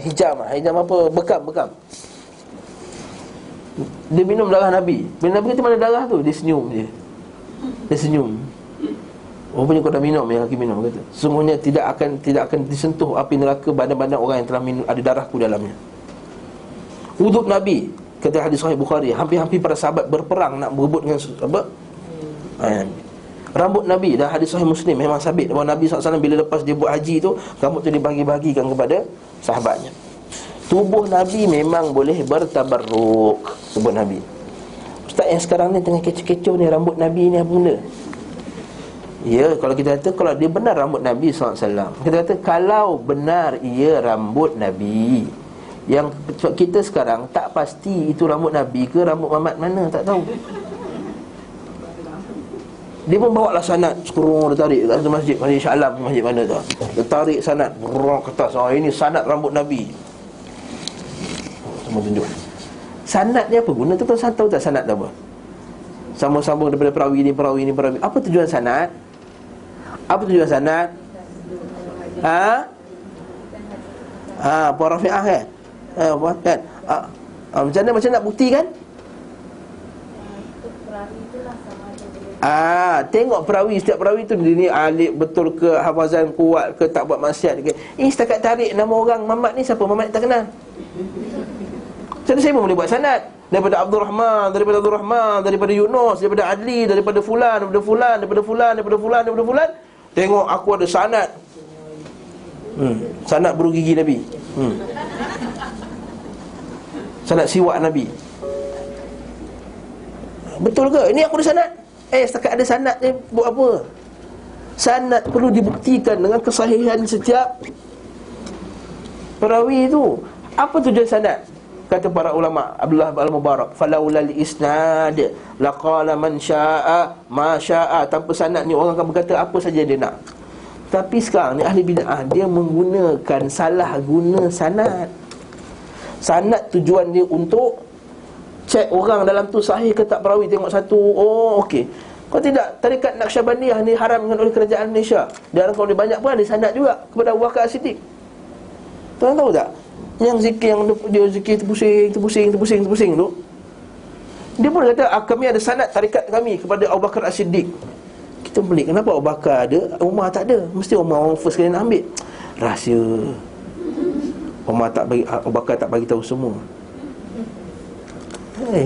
hijam apa, bekam. Dia minum darah Nabi. Bila Nabi kata mana darah tu, dia senyum je. Dia senyum. Rupanya kau dah minum, yang lagi minum kata. Sungguhnya tidak akan disentuh api neraka badan-badan orang yang telah minum ada darahku dalamnya. Wuduk Nabi, kata hadis sahih Bukhari, hampir-hampir para sahabat berperang nak berebut dengan apa? Rambut Nabi, dah hadis sahih Muslim, memang sabit bahawa Nabi SAW bila lepas dia buat haji tu, rambut tu dibagi-bagikan kepada sahabatnya. Tubuh Nabi memang boleh bertabarruk. Tubuh Nabi. Ustaz yang sekarang ni tengah kecoh-kecoh ni, rambut Nabi ni apa benda? Ya, kalau kita kata kalau dia benar rambut Nabi SAW, kita kata kalau benar ia rambut Nabi, yang kita sekarang tak pasti itu rambut Nabi ke rambut Muhammad mana, tak tahu. Dia pun bawa lah sanad, sekurung dia tarik kat masjid Shah Alam, masjid mana tu, dia tarik sanad ke atas, ini sanad rambut Nabi. Semua tunjuk sanad ni apa guna tu, tahu tak sanad apa? Sambung-sambung daripada perawi ni. Apa tujuan sanad? Apa tujuan sanad? Puan Rafi'ah kan? Kan? Macam mana nak buktikan? Tengok perawi, setiap perawi tu dia ni alik betul ke, hafazan kuat ke, tak buat maksiat ke. Setakat tarik nama orang Mamat ni siapa? Mamat tak kenal. Jadi saya pun boleh buat sanad daripada Abdul Rahman, daripada Yunus, daripada Adli, daripada fulan. Tengok aku ada sanad. Sanad bulu gigi Nabi. Sanad siwak Nabi. Betul ke? Ini aku ada sanad. Setakat ada sanad ni buat apa? Sanad perlu dibuktikan dengan kesahihan setiap perawi itu. Apa tujuan sanad? Kata para ulama, Abdullah Al-Mubarak, falaulal isnad laqala man syaa ma syaa. Tanpa sanad ni orang akan berkata apa saja dia nak. Tapi sekarang ni ahli bid'ah, dia menggunakan, salah guna sanad. Sanad tujuan dia untuk cek orang dalam tu sahih ke tak perawi. Tengok satu, okey. Kalau tidak, tarikat Naqsyabandiyah ni haramkan oleh kerajaan Malaysia. Dan kalau dia banyak pun ada sanad juga kepada Abu Bakar As-Siddiq. Tuan tahu tak? Yang zikir, yang dia zikir terpusing tu, dia pun kata kami ada sanad tarikat kami kepada Abu Bakar As-Siddiq. Kita pelik, kenapa Abu Bakar ada, Umar tak ada? Mesti Umar orang first kali nak ambil. Rahsia. Umar tak bagi, Abu Bakar tak bagi tahu semua.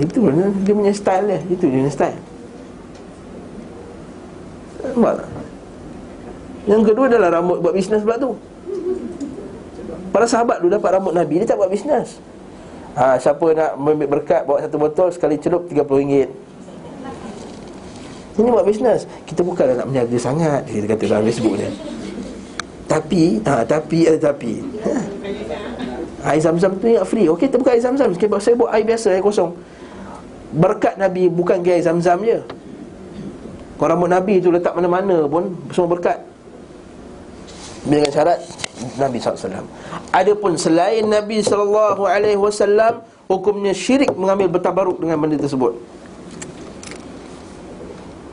Itu dia punya style dia. Itu dia punya style. Nampak tak? Yang kedua adalah rambut buat bisnes pula tu. Para sahabat dulu dapat rambut Nabi, dia tak buat bisnes. Siapa nak ambil berkat, bawa satu botol, sekali celup RM30. Ini buat bisnes. Kita bukanlah nak menjaga sangat, dia kata dalam Facebook dia. Tapi air zam-zam tu yang free. Okey, kita bukan air zam-zam. Saya buat air biasa, air kosong. Berkat Nabi bukan air zam-zam je. Kalau rambut Nabi tu letak mana-mana pun semua berkat, dengan syarat Nabi SAW. Adapun selain Nabi SAW, hukumnya syirik mengambil bertabaruk dengan benda tersebut.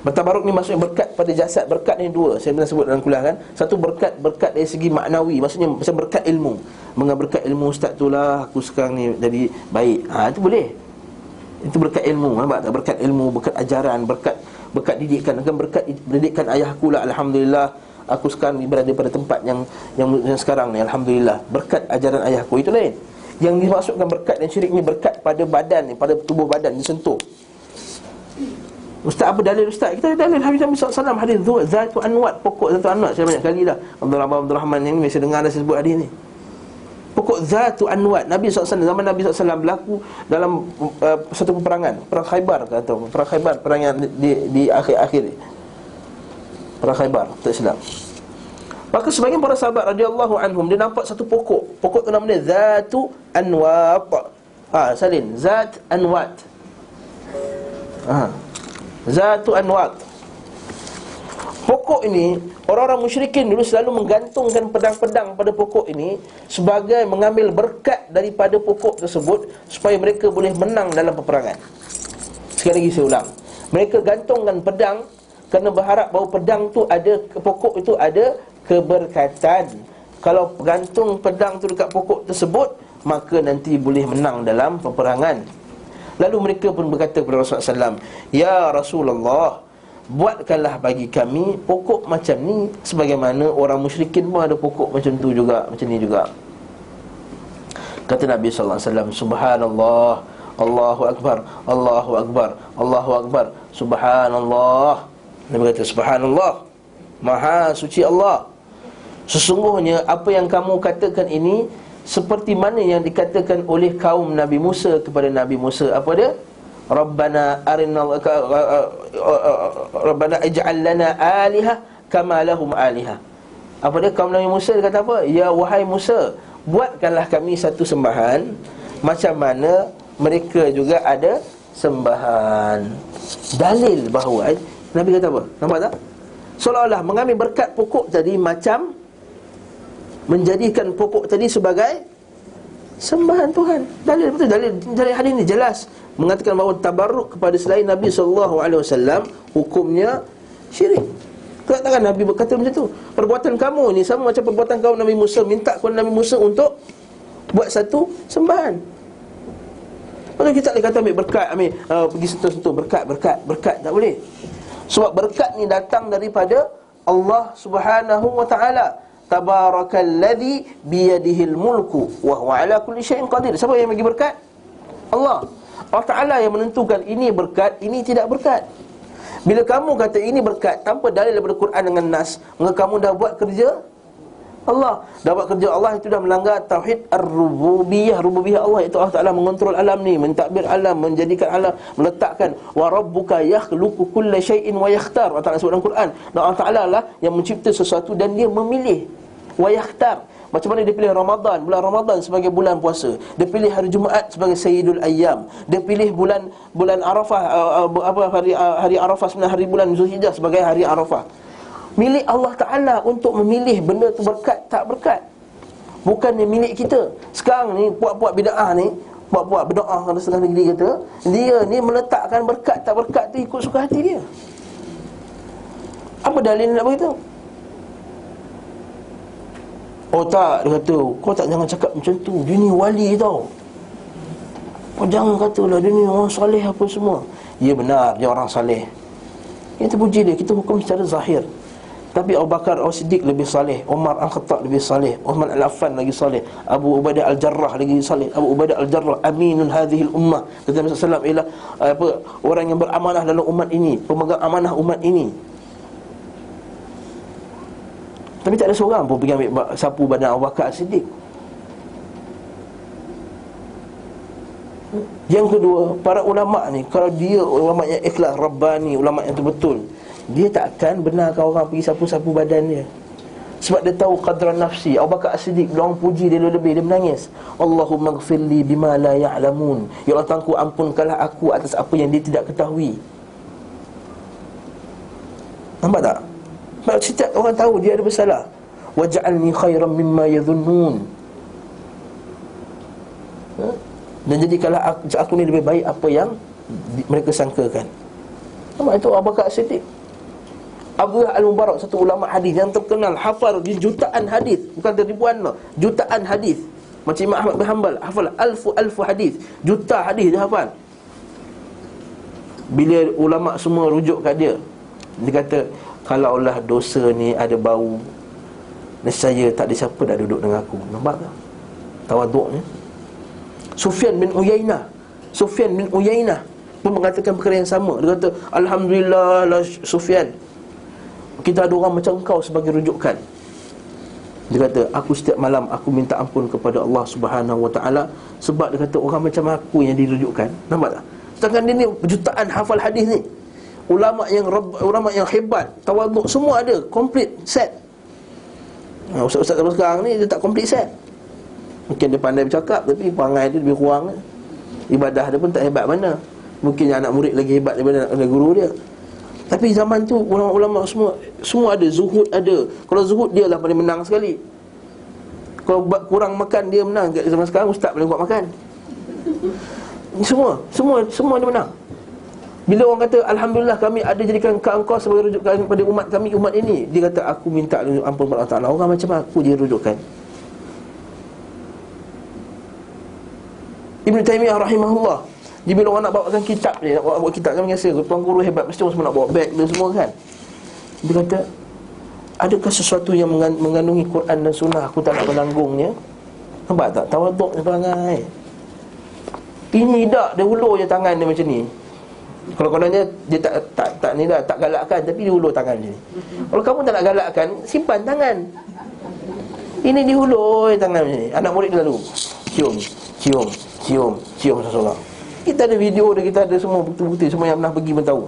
Bertabaruk ni maksudnya berkat pada jasad. Berkat ni dua, saya pernah sebut dalam kuliah kan. Satu berkat dari segi maknawi, maksudnya macam berkat ilmu. Dengan berkat ilmu ustaz tu lah aku sekarang ni jadi baik. Itu boleh. Itu berkat ilmu, nampak tak? Berkat ilmu, berkat ajaran, berkat didikan. Akan berkat didikan ayahku lah, alhamdulillah aku sekarang ni berada pada tempat yang sekarang ni, alhamdulillah. Berkat ajaran ayahku, itu lain. Yang dimaksudkan berkat dan syirik ni berkat pada badan ni, pada tubuh badan disentuh. Ustaz, apa dalil ustaz? Kita ada dalil Nabi SAW, hadis Zatu Anwat, pokok Zatu Anwat. Saya banyak kali dah Abdul Rahman yang ni biasa dengar dah saya sebut hadis ni. Pokok Zatu Anwat, Nabi SAW, zaman Nabi SAW berlaku dalam satu peperangan, perang Khaybar atau perang Khaybar, perang yang di akhir-akhir ni. Perang Khaybar, tak silap. Maka sebagian para sahabat radhiyallahu anhum, dia nampak satu pokok. Pokok tu nama dia Zatu Anwat. Salin, Zat Anwat. Zatu Anwat. Pokok ini, orang-orang musyrikin dulu selalu menggantungkan pedang-pedang pada pokok ini sebagai mengambil berkat daripada pokok tersebut supaya mereka boleh menang dalam peperangan. Sekali lagi saya ulang, mereka gantungkan pedang kerana berharap bahawa pedang tu ada, pokok itu ada keberkatan. Kalau gantung pedang tu dekat pokok tersebut, maka nanti boleh menang dalam peperangan. Lalu mereka pun berkata kepada Rasulullah SAW, "Ya Rasulullah, buatkanlah bagi kami pokok macam ni, sebagaimana orang musyrikin pun ada pokok macam tu juga, macam ni juga." Kata Nabi SAW, "Subhanallah, Allahu Akbar, Allahu Akbar, Allahu Akbar, Subhanallah." Nabi kata, "Subhanallah, Maha suci Allah. Sesungguhnya apa yang kamu katakan ini seperti mana yang dikatakan oleh kaum Nabi Musa kepada Nabi Musa." Apa dia? Rabbana ij'al lana aliha kama lahum aliha. Apa dia? Kaum Nabi Musa dia kata apa? "Ya wahai Musa, buatkanlah kami satu sembahan macam mana mereka juga ada sembahan." Dalil bahawa Nabi kata apa? Nampak tak? Seolah-olah mengambil berkat pokok tadi macam menjadikan pokok tadi sebagai sembahan Tuhan. Dalil betul, dalil hadis ni jelas mengatakan bahawa tabarruk kepada selain Nabi SAW hukumnya syirik. Takkan Nabi berkata macam tu. Perbuatan kamu ni sama macam perbuatan kaum Nabi Musa, minta kepada Nabi Musa untuk buat satu sembahan. Kalau kita tak boleh kata ambil berkat, pergi sentuh-sentuh berkat, tak boleh. Sebab berkat ni datang daripada Allah Subhanahu wa ta'ala. Tabarakalladzi biyadihil mulku wa huwa ala kulli syai'in qadir. Siapa yang bagi berkat? Allah. Allah Ta'ala yang menentukan ini berkat, ini tidak berkat. Bila kamu kata ini berkat tanpa dalil daripada Quran dengan nas, maka kamu dah buat kerja Allah. Dah buat kerja Allah, itu dah melanggar tauhid ar-rububiyah. Rububiyah Allah, itu Allah Ta'ala mengontrol alam ni, mentadbir alam, menjadikan alam, meletakkan. Wa rabbuka yakhluqu kulla syai'in wa yakhtar. Allah Ta'ala sebut dalam Quran. Dan Allah Ta'ala lah yang mencipta sesuatu dan dia memilih. Wa yakhtar. Macam mana dia pilih Ramadan, bulan Ramadan sebagai bulan puasa. Dia pilih hari Jumaat sebagai Sayyidul Ayyam. Dia pilih bulan Arafah, hari Arafah sebenarnya hari bulan Zulhijjah sebagai hari Arafah. Milik Allah Ta'ala untuk memilih benda tu berkat tak berkat. Bukannya milik kita. Sekarang ni puak-puak bid'ah ni, puak-puak berdoa kalau setengah negeri kata, dia ni meletakkan berkat tak berkat tu ikut suka hati dia. Apa dalil nak beritahu? Oh tak, dia kata, kau tak jangan cakap macam tu, dia ni wali tau. Kau jangan katalah dia ni orang soleh apa semua. Ya benar, dia orang soleh. Kita puji dia, kita hukum secara zahir. Tapi Abu Bakar As-Siddiq lebih saleh, Umar Al-Khattab lebih saleh, Uthman Al-Affan lagi saleh, Abu Ubaidah Al-Jarrah lagi saleh. Abu Ubaidah Al-Jarrah aminun hadhil ummah. Kata Nabi sallallahu alaihi wasallam, orang yang beramanah dalam umat ini, pemegang amanah umat ini. Tapi tak ada seorang pun pergi ambil sapu badan Abu Bakar As-Siddiq. Yang kedua, para ulama ni, kalau dia ulama yang ikhlas, Rabbani, ulama yang betul, dia takkan benarkan orang pergi sapu-sapu badan dia. Sebab dia tahu qadran nafsi. Abu Bakar As-Siddiq, dia orang puji dia lebih, dia menangis. Allahumma ghfirli bima la ya'lamun. Ya Allah Tuhanku, ampunkanlah aku atas apa yang dia tidak ketahui. Nampak tak? Sebab setiap orang tahu dia ada bersalah. Waj'alni khairan mimma yadhunnun. Dan jadikanlah aku ni lebih baik apa yang mereka sangkakan. Nampak itu Abu Bakar As-Siddiq. Abdullah Al-Mubarak, satu ulama hadis yang terkenal, hafal jutaan hadis, bukan ribuan lah, jutaan hadis. Macam Imam Ahmad bin Hanbal, hafal alfu hadis, juta hadis dia hafal. Bila ulama semua rujuk kat dia, dia kata, kalaulah dosa ni ada bau, nescaya tak ada siapa dah duduk dengan aku. Nampak tak tawaduknya? Sufyan bin Uyainah pun mengatakan perkara yang sama. Dia kata, alhamdulillah lah Sufyan, kita ada orang macam kau sebagai rujukan. Dia kata, aku setiap malam aku minta ampun kepada Allah Subhanahu Wa Taala, sebab dia kata orang macam aku yang dirujukkan. Nampak tak? Sedangkan dia ni jutaan hafal hadis ni, ulama yang hebat, tawaduk semua ada, complete set. Ustaz-ustaz zaman sekarang ni dia tak complete set. Mungkin dia pandai bercakap, tapi perangai dia lebih kurang. Ibadah dia pun tak hebat mana. Mungkin anak murid lagi hebat daripada guru dia. Tapi zaman tu ulama-ulama semua ada, zuhud ada. Kalau zuhud dia lah paling menang sekali. Kalau kurang makan dia menang. Kat zaman sekarang ustaz paling kuat makan. Semua dia menang. Bila orang kata alhamdulillah kami ada jadikan engkau sebagai rujukan kepada umat kami, umat ini, dia kata aku minta ampun kepada Allah Taala. Orang macam aku dia rujukan. Ibn Taymiyah rahimahullah, dia bila orang nak bawakan kitab ni, nak bawa kitab kan biasa, tuan guru hebat mesti orang semua nak bawa beg dia semua kan. Dia kata, adakah sesuatu yang mengandungi Quran dan Sunnah aku tak nak menanggungnya? Nampak tak? Tawaduk ni perangai. Ini tak, dia ulur je tangan dia macam ni. Kalau kononnya dia tak ni dah, tak galakkan, tapi dia ulur tangan macam ni. Kalau kamu tak nak galakkan, simpan tangan. Ini dihulur tangan macam ni. Anak murid dia lalu cium seorang-seorang. Kita ada video dia, kita ada semua bukti-bukti. Semua yang pernah pergi pun tahu.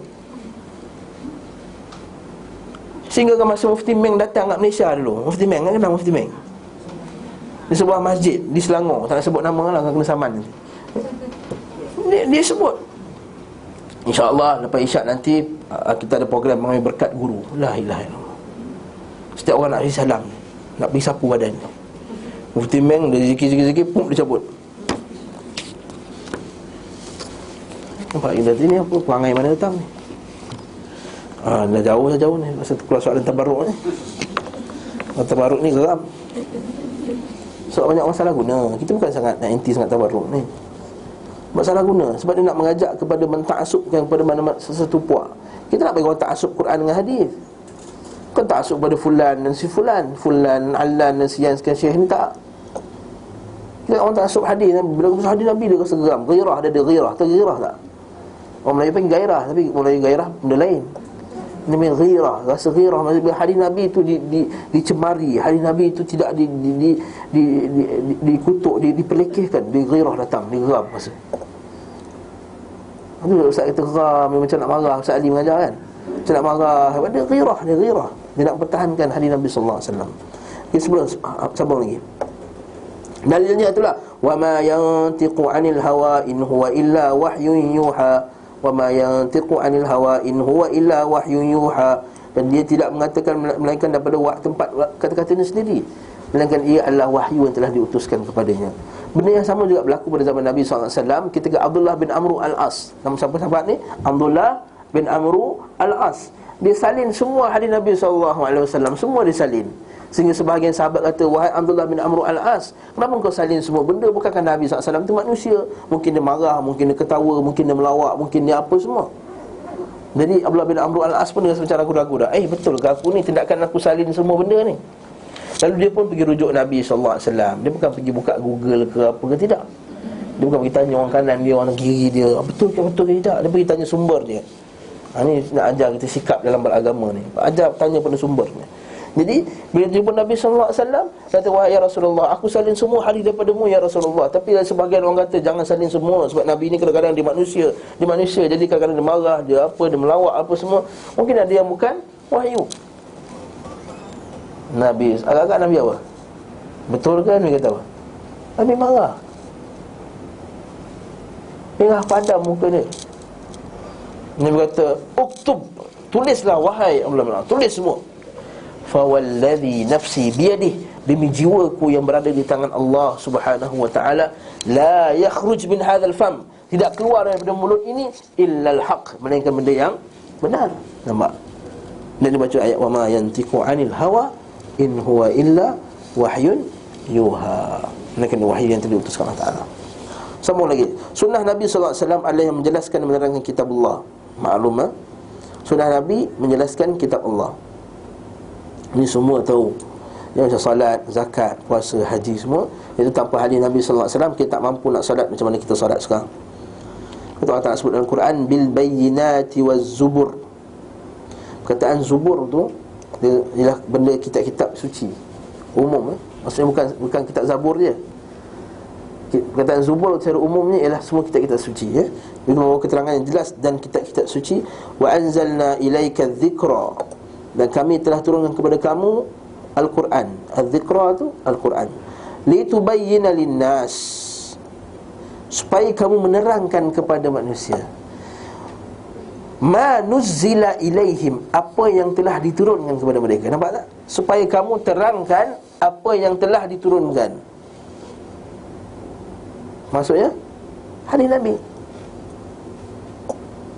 Sehingga kan masa Mufti Meng datang kat Malaysia dulu, Mufti Meng kan, kenal Mufti Meng, di sebuah masjid di Selangor, tak nak sebut nama lah, kena saman. Dia sebut, InsyaAllah lepas isyak nanti kita ada program mengambil berkat guru. La ilaha illallah. Setiap orang nak beri salam, nak beri sapu badan. Mufti Meng dia zikir-zikir, pum dia cabut. Nampak ini apa, perangai mana datang ni? Dah jauh ni, masa keluar soalan tabarruk ni. Tabarruk ni geram. Sebab banyak masalah guna. Kita bukan sangat nak anti sangat tabarruk ni. Masalah guna, sebab dia nak mengajak kepada mentaksubkan kepada mana-mana sesuatu puak. Kita nak bagi orang taksub Quran dengan hadis. Bukan taksub kepada fulan dan si fulan, alan dan sian sekian syekh ni, tak. Kita orang taksub hadis, bila kita hadis Nabi dia rasa geram, gairah, dia ada gairah, tergairah tak? Orang Melayu panggil gairah, tapi orang Melayu gairah benda lain. Ini memang gairah, rasa gairah. Maksudnya hadis Nabi itu dicemari, hadis Nabi itu tidak dikutuk, dipelekehkan, dia gairah datang, dia geram rasa. Aduh, Ustaz kata geram, dia macam nak marah. Ustaz Ali mengajar kan, macam nak marah. Dia gairah. Dia nak pertahankan hadis Nabi sallallahu alaihi wasallam. Okay, sebelum sambung lagi. Dalilnya itulah, wa ma yantiqu 'anil hawa in huwa illa wahyun yuha. Wa ma yantiqu 'anil hawa in huwa illa wahyun yuha. Dan dia tidak mengatakan melainkan daripada tempat kata-katanya sendiri, melainkan ia adalah wahyu yang telah diutuskan kepadanya. Benda yang sama juga berlaku pada zaman Nabi SAW ketika Abdullah bin Amru Al-As. Nama sahabat ni Abdullah bin Amru Al-As. Dia salin semua hadis Nabi SAW, semua dia salin. Sehingga sebahagian sahabat kata, wahai Abdullah bin Amru Al-As, kenapa kau salin semua benda? Bukankah Nabi SAW itu manusia? Mungkin dia marah, mungkin dia ketawa, mungkin dia melawak, mungkin dia apa semua. Jadi Abdullah bin Amru Al-As pun dia rasa macam ragu-ragu dah. Betul ke aku ni, tidakkan aku salin semua benda ni? Lalu dia pun pergi rujuk Nabi SAW. Dia bukan pergi buka Google ke apa ke, tidak. Dia bukan pergi tanya orang kanan dia, orang kiri dia, betul ke tidak. Dia pergi tanya sumber dia. Ni nak ajar kita sikap dalam beragama ni. Ajar tanya pada sumbernya. Jadi bila jumpa Nabi sallallahu alaihi wasallam, kata, wahai ya Rasulullah, aku salin semua hadis daripada-Mu ya Rasulullah. Tapi sebagian orang kata jangan salin semua, sebab Nabi ni kadang-kadang dia manusia, jadi kadang-kadang dia marah, dia melawak apa semua. Mungkin ada yang bukan wahyu. Nabi agak-agak Nabi apa? Betul kan Nabi kata apa? Nabi marah. Merah padam muka dia. Nabi kata, uktub, tulislah wahai Allah, tulis semua. Fawalladhi nafsi biyadih, demi jiwaku yang berada di tangan Allah Subhanahu wa ta'ala, la yakhruj min hadzal fam, tidak keluar daripada mulut ini illa al-haq, melainkan benda yang benar. Nampak? Dan dia baca ayat, wa ma yantiqu 'anil hawa in huwa illa wahyun yuha, melainkan wahyu yang diutuskan Allah Ta'ala. Sambung lagi, sunnah Nabi sallallahu alaihi wasallam adalah yang menjelaskan dan menerangkan kitab Allah. Maklum, sunnah Nabi menjelaskan kitab Allah. Ini semua tahu. Yang macam salat, zakat, puasa, haji, semua itu tanpa hadis Nabi sallallahu alaihi wasallam kita tak mampu nak salat macam mana kita salat sekarang. Allah Ta'ala sebut dalam Quran, bil bayyinati waz zubur. Perkataan zubur tu ialah benda kitab-kitab suci umum, maksudnya bukan kitab Zabur je. Perkataan zubur secara umumnya ialah semua kitab-kitab suci, ya. Itu membawa keterangan yang jelas dan kitab-kitab suci. Wa anzalna ilaika dzikra, dan kami telah turunkan kepada kamu Al-Quran. Al-Dzikra tu Al-Quran. Litubayyina linnas, supaya kamu menerangkan kepada manusia. Ma nuzzila ilaihim, apa yang telah diturunkan kepada mereka. Nampak tak? Supaya kamu terangkan apa yang telah diturunkan. Maksudnya hadis Nabi.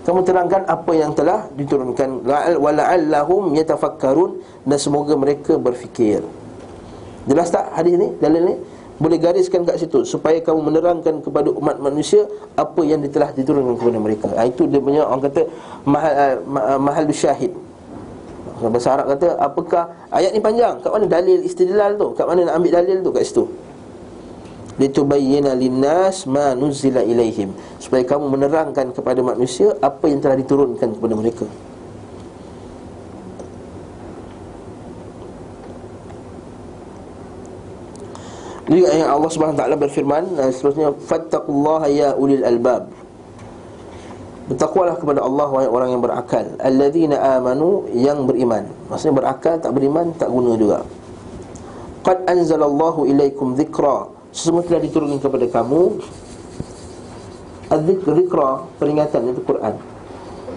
Kamu terangkan apa yang telah diturunkan. Wala'allahum yatafakkarun, dan semoga mereka berfikir. Jelas tak hadis ni? Dalil ni boleh gariskan kat situ, supaya kamu menerangkan kepada umat manusia apa yang telah diturunkan kepada mereka. Itu dia punya, orang kata mahal syahid. Bahasa Arab kata, apakah ayat ni panjang, kat mana dalil istidlal tu, kat mana nak ambil dalil tu, kat situ. Litubayyina linnas ma nuzila ilaihim, supaya kamu menerangkan kepada manusia apa yang telah diturunkan kepada mereka. Juga yang Allah Subhanahu wa taala berfirman seterusnya, fattaqullaha ya ulil albab, bertakwalah kepada Allah wahai orang yang berakal. Alladzina amanu, yang beriman. Maksudnya berakal tak beriman tak guna juga. Qad anzalallahu ilaikum dzikra, sesungguhnya telah diturunkan kepada kamu az-dzikra, peringatan, itu Quran.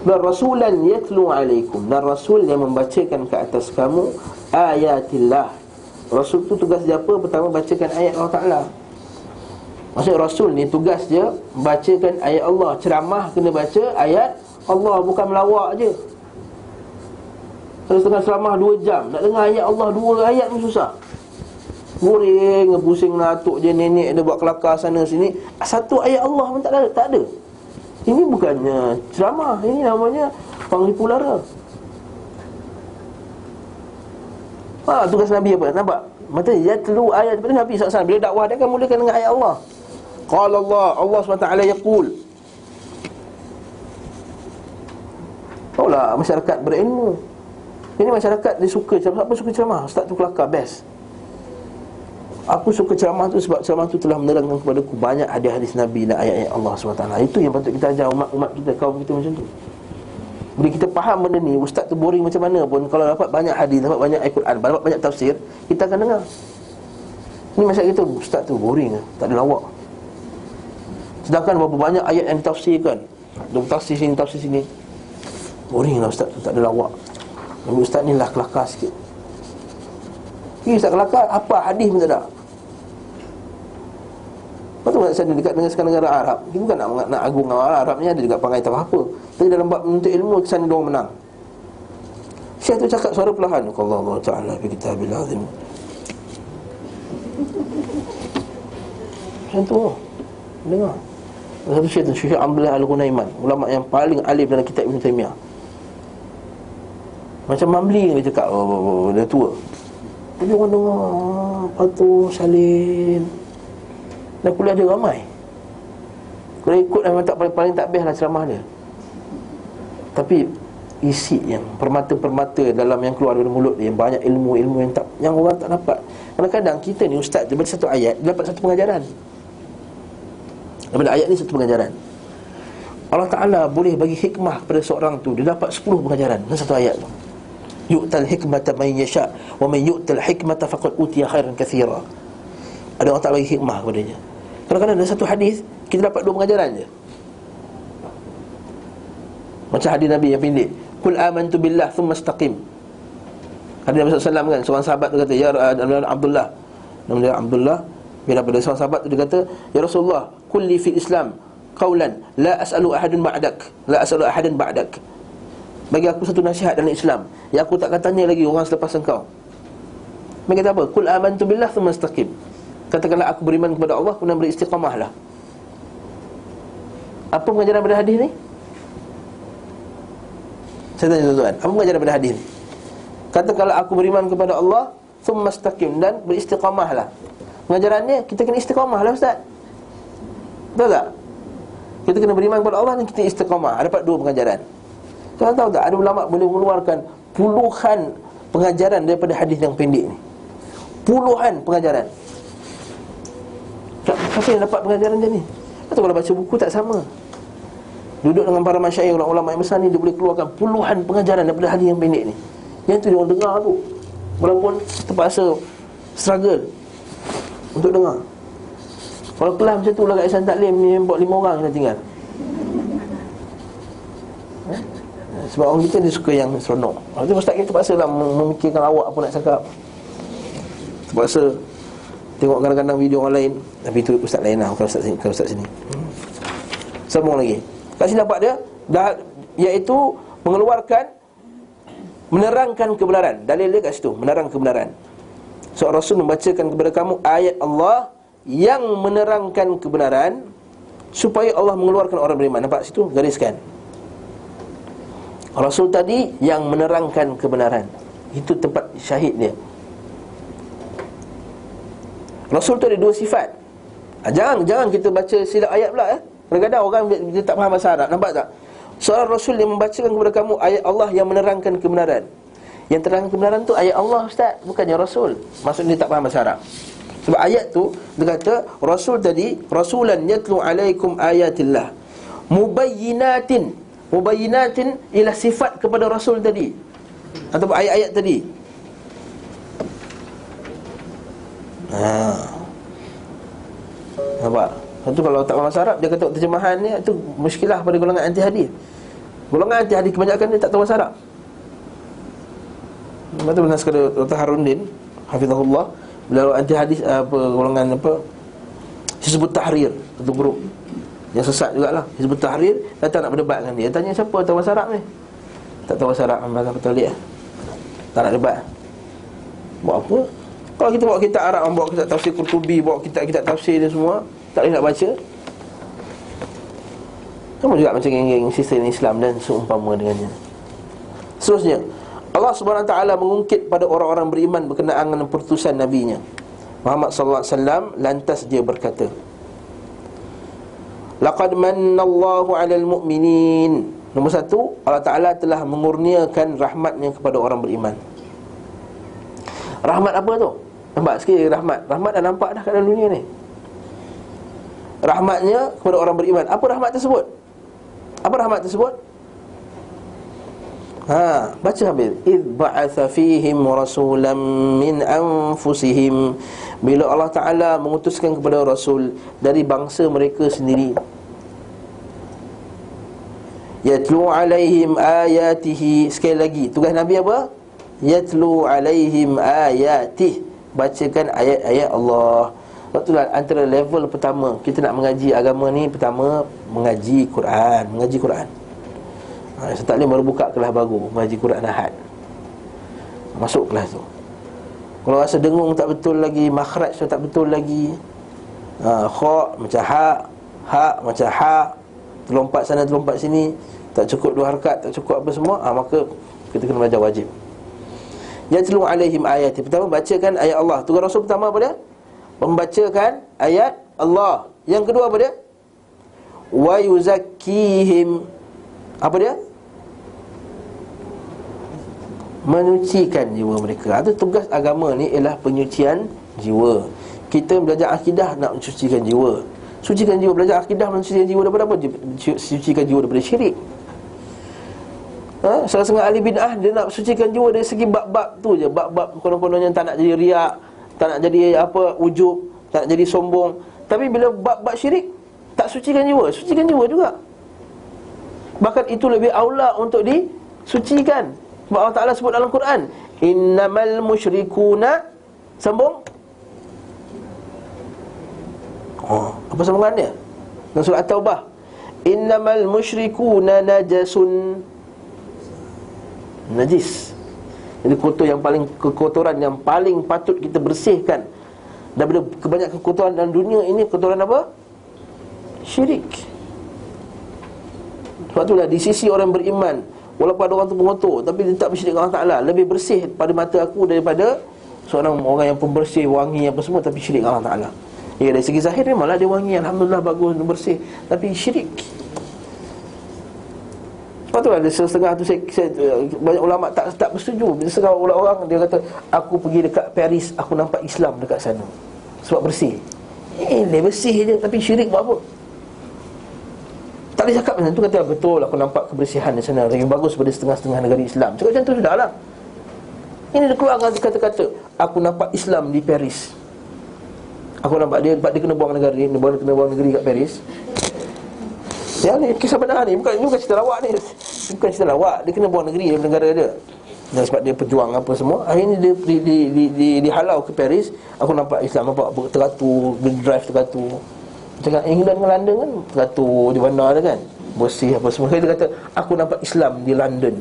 Dan rasulan yatlu alaikum, dan rasul yang membacakan ke atas kamu ayatillah. Rasul tu tugas dia apa? Pertama, bacakan ayat Allah Ta'ala. Maksudnya Rasul ni tugas dia bacakan ayat Allah. Ceramah kena baca ayat Allah, bukan melawak je. Kalau setengah ceramah 2 jam, nak dengar ayat Allah 2 ayat pun susah. Boring, pusing natuk je, nenek dia buat kelakar sana sini. Satu ayat Allah pun tak ada. Ini bukannya ceramah, ini namanya pangripu lara. Tugas Nabi apa? Nampak? Maksudnya yatlu ayat daripada Nabi SAW. Bila dakwah dia kan mulakan dengan ayat Allah. Qala Allah SWT yaqul. Taulah masyarakat berilmu. Ini masyarakat dia suka ceramah. Siapa suka ceramah? Ustaz tu kelakar, best. Aku suka ceramah tu sebab ceramah tu telah menerangkan kepada aku banyak hadis-hadis Nabi dan ayat-ayat Allah SWT. Itu yang patut kita ajar umat kita, kaum kita macam tu. Bila kita faham benda ni, ustaz tu boring macam mana pun, kalau dapat banyak hadis, dapat banyak Al-Quran, dapat banyak tafsir, kita akan dengar. Ni masyarakat kita, ustaz tu boring, tak ada lawak. Sedangkan berapa banyak ayat yang ditafsirkan, dia tafsir sini, boring lah ustaz tu, tak ada lawak. Tapi ustaz ni lah kelakar sikit. Ustaz kelakar, apa hadis pun tak ada. Lepas tu saya dekat dengan sekarang negara Arab, kita bukan nak agung orang Arab ni, ada juga perangai tak apa. Tapi dalam bab menuntut ilmu, kesan dia orang menang. Syekh tu cakap suara perlahan, Allah Ta'ala fi kitabil azim. Macam tu, dengar. Satu syekh tu, Syekh Abdullah Al-Ghunaiman, ulama yang paling alim dalam kitab Ibn Taymiyah. Macam Mamli dia cakap, dia tua. Jadi orang dengar, patuh, salin. Dan kuliah dia ramai. Kalau ikut memang tak paling tak best lah ceramah dia. Tapi isi yang permata-permata dalam yang keluar dari mulut dia, yang banyak ilmu-ilmu yang orang tak dapat. Kadang-kadang kita ni ustaz daripada satu ayat dapat satu pengajaran. Daripada ayat ni satu pengajaran. Allah Ta'ala boleh bagi hikmah kepada seorang tu, dia dapat 10 pengajaran dalam satu ayat tu. Yu'tal hikmata man yasha' wa man yu'tal hikmata faqad utiya khairan katsira. Ada orang tak bagi hikmah kepadanya. Kadang-kadang dalam satu hadis kita dapat 2 pengajaran je. Macam hadis Nabi yang pendek, Qul amantu billah thumma istaqim. Hadis Nabi SAW kan, seorang sahabat tu kata, Ya Abdullah, nama dia Abdullah, bila pada seorang sahabat tu dia kata, Ya Rasulullah, kulli fil Islam qawlan la as'alu ahadan ba'dak. Bagi aku satu nasihat dalam Islam yang aku tak akan tanya lagi orang selepas engkau. Mereka kata apa? Qul amantu billah thumma istaqim. Katakanlah aku beriman kepada Allah, kemudian beristiqamahlah. Apa pengajaran pada hadis ni? Saya tanya tuan-tuan, apa pengajaran pada hadis ni? Katakanlah aku beriman kepada Allah, thumma istaqim, dan beristiqamahlah. Pengajarannya kita kena istiqamahlah ustaz. Betul tak? Kita kena beriman kepada Allah dan kita istiqamah. Dapat 2 pengajaran. Tuan tahu tak, ada ulama boleh mengeluarkan puluhan pengajaran daripada hadis yang pendek ni. Puluhan pengajaran. Siapa yang dapat pengajaran dia ni? Atau kalau baca buku tak sama. Duduk dengan para masyayikh, ulama yang besar ni, dia boleh keluarkan puluhan pengajaran daripada hadis yang pendek ni. Yang tu dia orang dengar tu, walaupun terpaksa struggle untuk dengar. Kalau kelas macam tu lah kat Ihsan Taklim ni, buat 5 orang dah tinggal. Sebab orang kita dia suka yang seronok. Lepas tu ustaz kita terpaksa lah memikirkan awak apa nak cakap. Terpaksa tengok kadang-kadang video orang lain. Tapi itu ustaz lain lah, bukan ustaz sini. Sambung lagi. Kat sini nampak dia dah, iaitu mengeluarkan, menerangkan kebenaran. Dalil dia kat situ, menerang kebenaran. Seorang Rasul membacakan kepada kamu ayat Allah yang menerangkan kebenaran, supaya Allah mengeluarkan orang beriman. Nampak situ, gariskan. Rasul tadi yang menerangkan kebenaran. Itu tempat syahid dia. Rasul tu ada 2 sifat. Jangan kita baca silap ayat pula. Kadang-kadang orang dia tak faham bahasa Arab. Nampak tak? Seorang Rasul yang membacakan kepada kamu ayat Allah yang menerangkan kebenaran. Yang terangkan kebenaran tu ayat Allah ustaz, bukannya Rasul. Maksudnya dia tak faham bahasa Arab. Sebab ayat tu dia kata Rasul tadi, rasulan yatlu alaikum ayatillah mubayyinatin. Mubayyinatin ialah sifat kepada Rasul tadi, ataupun ayat-ayat tadi. Nampak? Itu kalau tak faham bahasa Arab, dia kata terjemahan ni, itu muskilah pada golongan anti hadis. Golongan anti hadis kebanyakan dia tak tahu bahasa Arab. Betul benar sekali Dr. Haruddin hafizahullah, beliau anti hadis golongan Hizbut Tahrir, satu grup yang sesat jugalah. Hizbut Tahrir datang nak berdebat dengan dia. Tanya siapa tahu bahasa Arab ni? Tak tahu bahasa Arab, bahasa betul dia. Tak nak debat. Buat apa? Kalau kita bawa kitab Arab, bawa kitab tafsir Qurtubi, bawa kitab-kitab tafsir dia semua, tak boleh nak baca. Sama juga macam geng-geng sistem Islam dan seumpama dengannya. Seterusnya, Allah Subhanahu Wa Taala mengungkit pada orang-orang beriman berkenaan dengan perutusan nabinya Muhammad sallallahu alaihi wasallam. Lantas dia berkata, laqad mannallahu 'alal mu'minin. Nombor 1, Allah Ta'ala telah mengurniakan rahmatnya kepada orang beriman. Rahmat apa tu? Nampak sikit rahmat. Rahmat dah nampak dah kat dalam dunia ni. Rahmatnya kepada orang beriman. Apa rahmat tersebut? Apa rahmat tersebut? Baca habis. Idh ba'atha fihim rasulan min anfusihim. Bila Allah Ta'ala mengutuskan kepada Rasul dari bangsa mereka sendiri. Yatlu alaihim ayatihi. Sekali lagi, tugas Nabi apa? Yatlu alaihim ayatih. Bacakan ayat-ayat Allah. Itulah antara level pertama kita nak mengaji agama ni. Pertama, mengaji Quran. Mengaji Quran. Saya tak boleh baru buka kelas baru, mengaji Quran Ahad. Masuk kelas tu. Kalau rasa dengung tak betul lagi, makhraj tu tak betul lagi, kha macam ha macam ha, terlompat sana terlompat sini, tak cukup 2 harakat, tak cukup apa semua, maka kita kena belajar wajib. Yatlu alaihim ayati. Pertama, bacakan ayat Allah. Tugas Rasul pertama apa dia? Membacakan ayat Allah. Yang kedua apa dia? Wa yuzakkihim. Apa dia? menyucikan jiwa mereka. Itu tugas agama ni ialah penyucian jiwa. Kita belajar akidah nak mensucikan jiwa. Sucikan jiwa, belajar akidah mensucikan jiwa daripada apa? Sucikan jiwa daripada syirik. Setengah ahli bid'ah dia nak sucikan jiwa dari segi bab-bab tu je. Bab-bab konon-kononnya tak nak jadi riak, tak nak jadi ujub, tak nak jadi sombong. Tapi bila bab-bab syirik, tak sucikan jiwa, sucikan jiwa juga. Bahkan itu lebih aula untuk disucikan. Sebab Allah Ta'ala sebut dalam Quran, innamal musyrikuna, sambung. Apa sambungan dia? Dalam surah At-Taubah, innamal musyrikuna najasun, najis. Jadi kekotoran yang paling patut kita bersihkan daripada kebanyakan kekotoran dalam dunia ini, kekotoran apa? Syirik. Sebab itulah di sisi orang beriman, walaupun ada orang tu pengotor, tapi dia tak bersyirik dengan Allah Ta'ala, lebih bersih pada mata aku daripada seorang orang yang pembersih, wangi apa semua, tapi syirik dengan Allah Ta'ala. Ya, dari segi zahir memanglah dia wangi, alhamdulillah, bagus, bersih, tapi syirik. Sebab tu ada setengah tu banyak ulama tak bersetuju. Bila setengah orang dia kata, aku pergi dekat Paris, aku nampak Islam dekat sana sebab bersih. Dia bersih je, tapi syirik buat apa? Tak boleh cakap macam tu. Kata betul, aku nampak kebersihan di sana lebih bagus daripada setengah-setengah negara Islam. Cakap macam tu sudahlah. Ini dia keluar dengan kata-kata, aku nampak Islam di Paris. Aku nampak dia kena buang negara, kena buang negeri kat Paris. Ya, ni kisah benar ni, bukan cerita lawak ni. Bukan cerita lawak, dia kena buang negeri dari negara dia. Dan sebab dia pejuang apa semua, akhirnya dia dihalau ke Paris. Aku nampak Islam, nampak teratur, drive teratur. Macam England dengan London kan teratur di bandar dia kan, bersih apa semua. Dia kata, aku nampak Islam di London.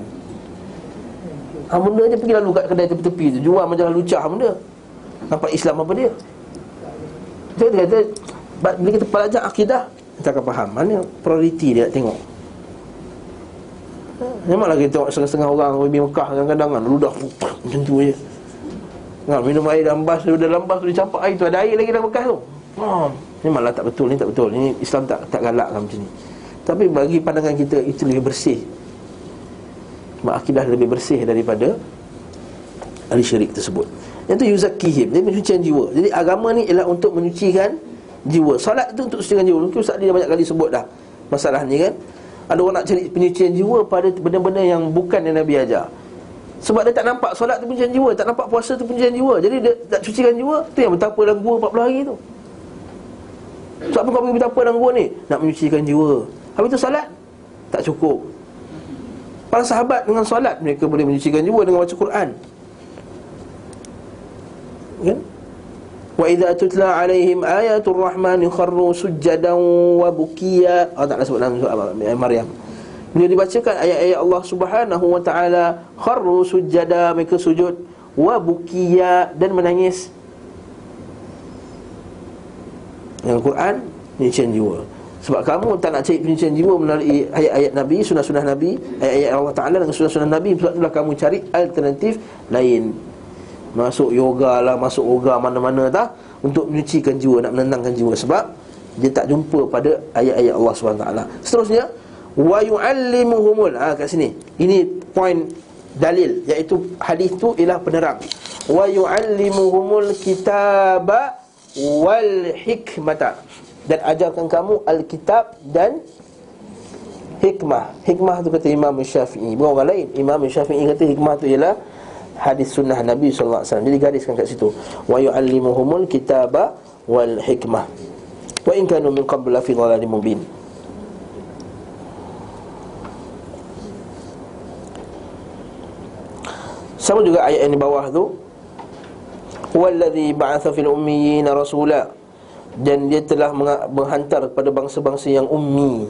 Benda je pergi lalu kat kedai tepi-tepi tu, jual majalah lucah benda. Nampak Islam apa dia? Dia kata, bila kita pelajar akidah, kita akan faham mana prioriti dia nak tengok. Memanglah kita tengok setengah-setengah orang pergi Mekah kadang-kadang kan, ludah macam tu je. Minum air dalam bas, dalam bas tu dicampak air tu, ada air lagi dalam bekas tu. Memanglah tak betul, ni tak betul. Ini Islam tak galakkan macam ni. Tapi bagi pandangan kita, itu lebih bersih. Sebab akidah lebih bersih daripada ahli syirik tersebut. Yang tu yuzakkihim, dia menyucikan jiwa. Jadi agama ni ialah untuk menyucikan jiwa. Solat itu untuk menyucikan jiwa. Mungkin Ustaz dia banyak kali sebut dah masalah ni kan. Ada orang nak cari penyucian jiwa pada benda-benda yang bukan yang Nabi ajar. Sebab dia tak nampak solat tu penyucian jiwa, tak nampak puasa tu penyucian jiwa. Jadi dia tak cucikan jiwa. Tu yang betapa dalam gua 40 hari tu. Sebab apa kau pergi betapa dalam gua ni? Nak menyucikan jiwa. Habis tu solat tak cukup. Para sahabat dengan solat mereka boleh menyucikan jiwa dengan baca Quran. Kan? Wa idza tutla alaihim ayatul rahmani kharru sujadan wa bukiya. Allah Ta'ala sebut dalam surah Maryam. Bila dibacakan ayat-ayat Allah Subhanahu wa taala, kharru sujada, mereka sujud, wa bukiya, dan menangis. Yang Quran penyucian jiwa. Sebab kamu tak nak cari penyucian jiwa melalui ayat-ayat Nabi, sunah-sunah Nabi, ayat-ayat Allah Ta'ala dengan sunah-sunah Nabi. Sebab itulah kamu cari alternatif lain. Masuk yoga lah, masuk yoga mana-mana tak, untuk menyucikan jiwa, nak menenangkan jiwa. Sebab dia tak jumpa pada ayat-ayat Allah SWT. Seterusnya, wa yu'allimuhumul, kat sini, ini poin dalil, iaitu hadis tu ialah penerang. Wa yu'allimuhumul kitaba wal hikmata, dan ajarkan kamu Alkitab dan hikmah. Hikmah tu kata Imam Syafi'i, bukan orang lain. Imam Syafi'i kata hikmah tu ialah hadis sunnah Nabi SAW. Jadi gariskan kat situ, wa yu'allimuhumul kitaba wal hikmah wa in kanu min qabla fi dhalalin mubin. Sama juga ayat yang di bawah tu, wallazi ba'atha fil ummiyina rasula, dan dia telah menghantar kepada bangsa-bangsa yang ummi.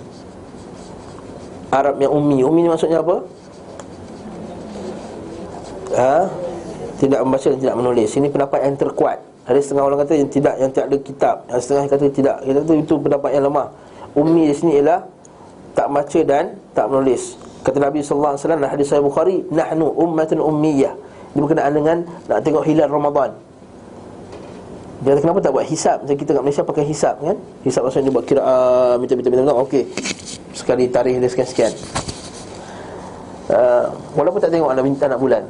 Arab yang ummi. Ummi ni maksudnya apa? Tidak membaca dan tidak menulis. Ini pendapat yang terkuat. Ada setengah orang kata yang tidak ada kitab, yang setengah kata tidak. Kita kata itu pendapat yang lemah. Ummi di sini ialah tak baca dan tak menulis. Kata Nabi sallallahu alaihi wasallam dalam hadis Sahih Bukhari, nahnu ummatun ummiyah. Dia berkenaan dengan nak tengok hilal Ramadan. Dia kata kenapa tak buat hisap? Macam kita kat Malaysia pakai hisap kan? Hisap maksudnya dia buat kiraan, minta. Okey, sekali tarikh dia sekian-sekian. Walaupun tak tengok anak bulan,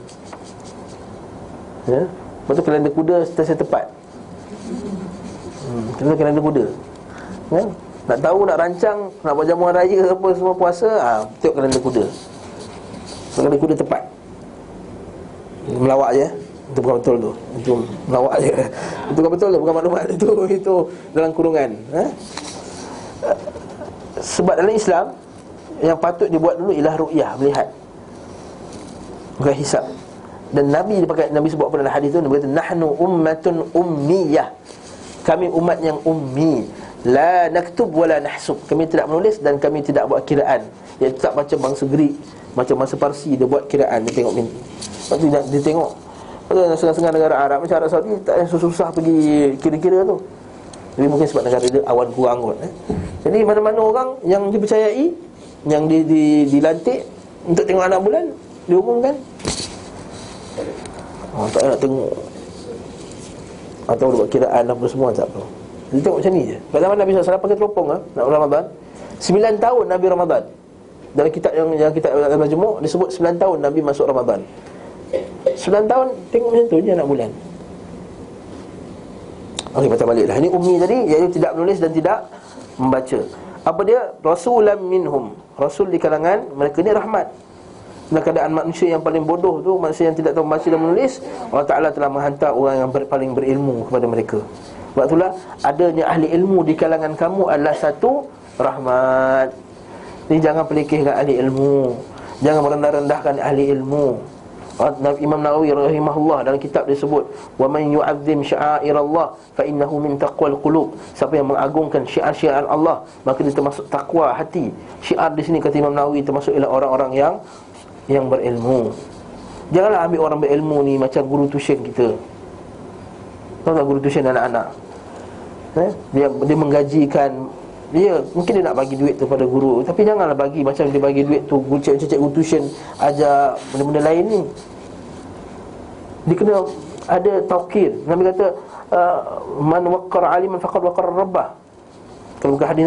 Ya. Lepas tu kalender kuda sentiasa tepat. Kita kalender kuda. Kan? Nak tahu, nak rancang, nak buat jamuan raya apa semua puasa, tengok kalender kuda. Kalender kuda tepat. Melawak je. Itu bukan betul tu. Itu melawak je. Itu bukan betul tu, bukan maklumat. Itu dalam kurungan. Sebab dalam Islam yang patut dibuat dulu ialah ru'yah, melihat, bukan hisab. Dan Nabi sebut apa dalam hadis tu? Nabi kata nahnu ummatun ummiyah. Kami umat yang ummi. La naktub wala nahsub. Kami tidak menulis dan kami tidak buat kiraan. Dia tak macam bangsa Greek, macam bangsa Parsi, dia buat kiraan, dia tengok lepas tu dia tengok. Lepas tu setengah negara Arab macam Arab Saudi tak susah pergi kira-kira tu. Jadi mungkin sebab negara dia awan kurang kot. Jadi mana-mana orang yang dipercayai, yang dilantik untuk tengok anak bulan, diumumkan. Tak nak tengok atau buat kiraan apa semua, tak apa. Dia tengok macam ni je. Pada zaman Nabi SAW pakai teropong nak Ramadan. 9 tahun Nabi Ramadan. Dalam kitab yang kita Majmu' disebut 9 tahun Nabi masuk Ramadan. 9 tahun tengok macam tu je anak bulan. Okey, baca baliklah. Ini ummi tadi, iaitu tidak menulis dan tidak membaca. Apa dia? Rasulan minhum. Rasul di kalangan mereka ni rahmat. Dalam keadaan manusia yang paling bodoh tu, manusia yang tidak tahu membaca dan menulis, Allah Ta'ala telah menghantar orang yang paling berilmu kepada mereka. Sebab itulah adanya ahli ilmu di kalangan kamu adalah satu rahmat. Jadi jangan pelikihkan ahli ilmu, jangan merendah-rendahkan ahli ilmu. Imam Nawawi rahimahullah dalam kitab dia sebut, wa man yu'azzim sya'airallah fa innahu min taqwal qulub. Siapa yang mengagungkan syiar-syiar Allah, maka dia termasuk takwa hati. Syiar di sini kata Imam Nawawi termasuk ialah orang-orang yang berilmu. Janganlah ambil orang berilmu ni macam guru tuition kita. Tahu tak guru tuition anak-anak? Dia menggajikan, dia mungkin dia nak bagi duit tu pada guru, tapi janganlah bagi macam dia bagi duit tu cikgu tuition ajar benda-benda lain ni. Dia kena ada taukir. Nabi kata man waqqara aliman faqad waqqara rabbah. Kalau bukan hadis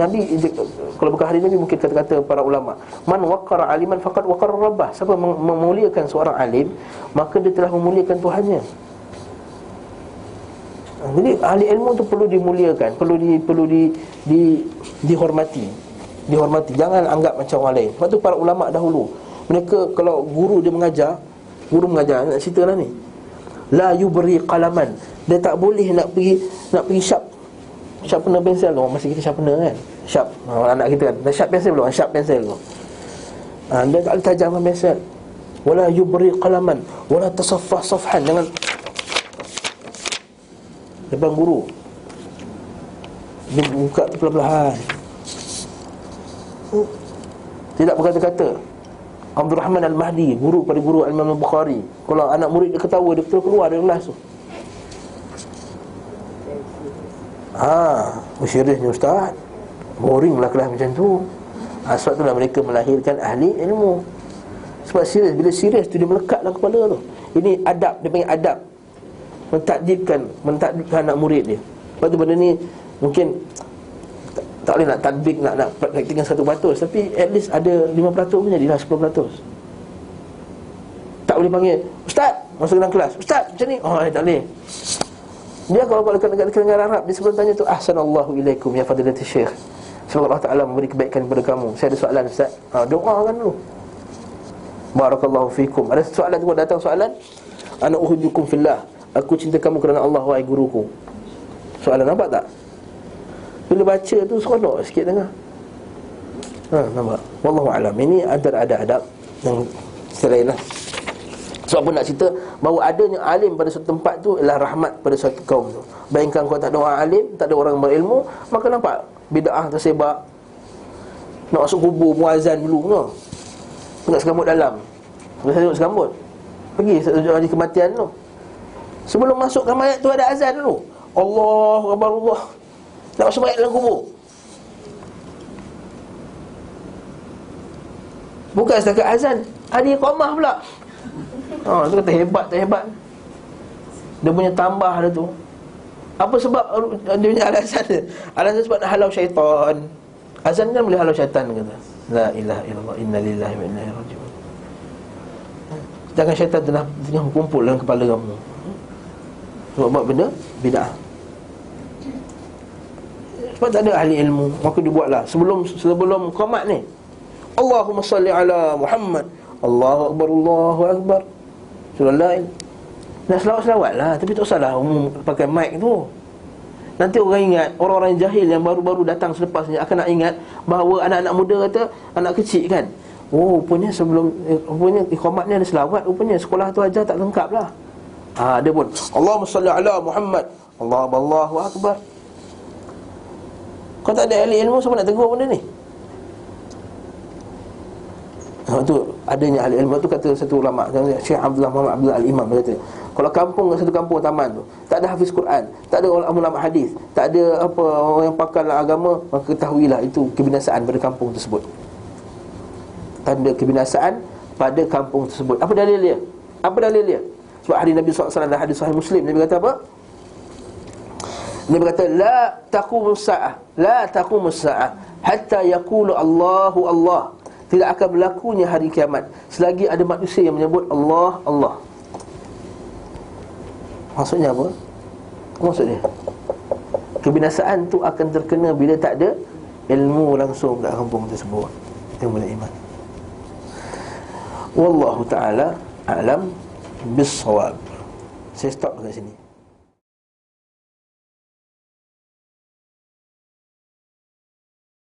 Nabi mungkin kata-kata para ulama, man waqqara aliman faqad waqqara rabbah. Siapa memuliakan seorang alim, maka dia telah memuliakan Tuhannya. Jadi ahli ilmu tu perlu dimuliakan, perlu dihormati. Jangan anggap macam orang lain. Sebab tu para ulama dahulu, mereka kalau guru mengajar, nak cerita lah ni, la yubri qalaman. Dia tak boleh nak pergi sharpener pensel tu. Masa kita sharpener kan, anak kita kan, dah sharp pensel belum? Sharp pensel tu, dia tak boleh tajamkan pensel. Wala yubri qalaman wala tasaffah safhan. Jangan depan guru dia buka perlahan-lahan, tidak berkata-kata. Abdul Rahman Al-Mahdi, guru pada guru Imam Al-Bukhari, kalau anak murid dia ketawa, dia betul keluar dari kelas tu. Seriusnya ustaz, boring lah kelas macam tu. Sebab itulah mereka melahirkan ahli ilmu. Sebab serius, bila serius tu dia melekat dalam kepala tu. Ini adab, dia panggil adab. Mentadbirkan anak murid dia. Sebab tu benda ni mungkin tak boleh nak tadbik, nak praktikkan 100%, tapi at least ada 5% pun jadilah 10%. Tak boleh panggil ustaz masuk dalam kelas, ustaz macam ni, tak boleh. Dia kalau dekat negara Arab, dia sebelum tanya tu, ahsanallahu ilaikum ya fadilatul syekh, semoga Allah Ta'ala memberi kebaikan kepada kamu. Saya ada soalan ustaz. Doakan dulu, barakallahu fikum. Ada soalan tu, datang soalan, ana uhibbukum fillah, aku cinta kamu kerana Allah wahai guruku. Soalan, nampak tak? Bila baca tu seronok sikit dengar. Nampak? Wallahu a'lam. Ini antara adab yang selain lah. Sebab pun nak cerita bahawa adanya alim pada suatu tempat tu ialah rahmat pada suatu kaum tu. Bayangkan kalau tak ada orang alim, tak ada orang berilmu, maka nampak bid'ah tersebar. Nak masuk kubur, muazan dulu no. Nak sekambut dalam. Nak tengok sekambut. Pergi haji kematian tu. Sebelum masukkan mayat tu ada azan dulu. Allahu Akbar, Allah. Nak masuk mayat dalam kubur. Bukan setakat azan, ada iqamah pula. Itu kata hebat tak hebat. Dia punya tambah ada tu. Apa sebab dia punya alasan dia? Alasan sebab nak halau syaitan. Azan kan boleh halau syaitan kata. La ilaha illallah, inna lillahi wa inna ilaihi raji'un. Jangan syaitan tengah kumpul dalam kepala kamu. sebab buat benda bid'ah. Sebab tak ada ahli ilmu, maka dibuatlah sebelum qamat ni, Allahumma salli ala Muhammad, Allahu akbar, Allahu akbar, surah lain. Nak selawat-selawat lah, tapi tak usahlah umum pakai mic tu. Nanti orang ingat, orang-orang jahil yang baru-baru datang selepasnya akan nak ingat bahawa anak-anak muda kata, anak kecil kan, oh rupanya rupanya iqamat ni ada selawat, rupanya sekolah tu ajar tak lengkap lah. Dia pun Allahumma salli ala Muhammad, Allahu akbar. Kau tak ada ahli ilmu, siapa nak tegur benda ni? Tu adanya ahli ilmu tu, kata satu ulama, Syekh Abdullah Muhammad Abdullah Al-Imam, dia kata, kalau kampung, satu kampung taman tu tak ada hafiz Quran, tak ada ulama hadis, tak ada apa orang yang pakar agama, maka ketahuilah itu kebinasaan pada kampung tersebut. Tanda kebinasaan pada kampung tersebut. Apa dalil dia? Sebab hadis Nabi SAW dan hadis Sahih Muslim, Nabi kata apa? Nabi kata la taqumus sa'ah hatta yaqulu Allahu Allah. Tidak akan berlakunya hari kiamat selagi ada manusia yang menyebut Allah, Allah. Maksudnya apa? Maksudnya kebinasaan tu akan terkena bila tak ada ilmu langsung kat kampung tersebut. Itu boleh iman. Wallahu ta'ala a'lam bis-shawab. Saya stop kat sini.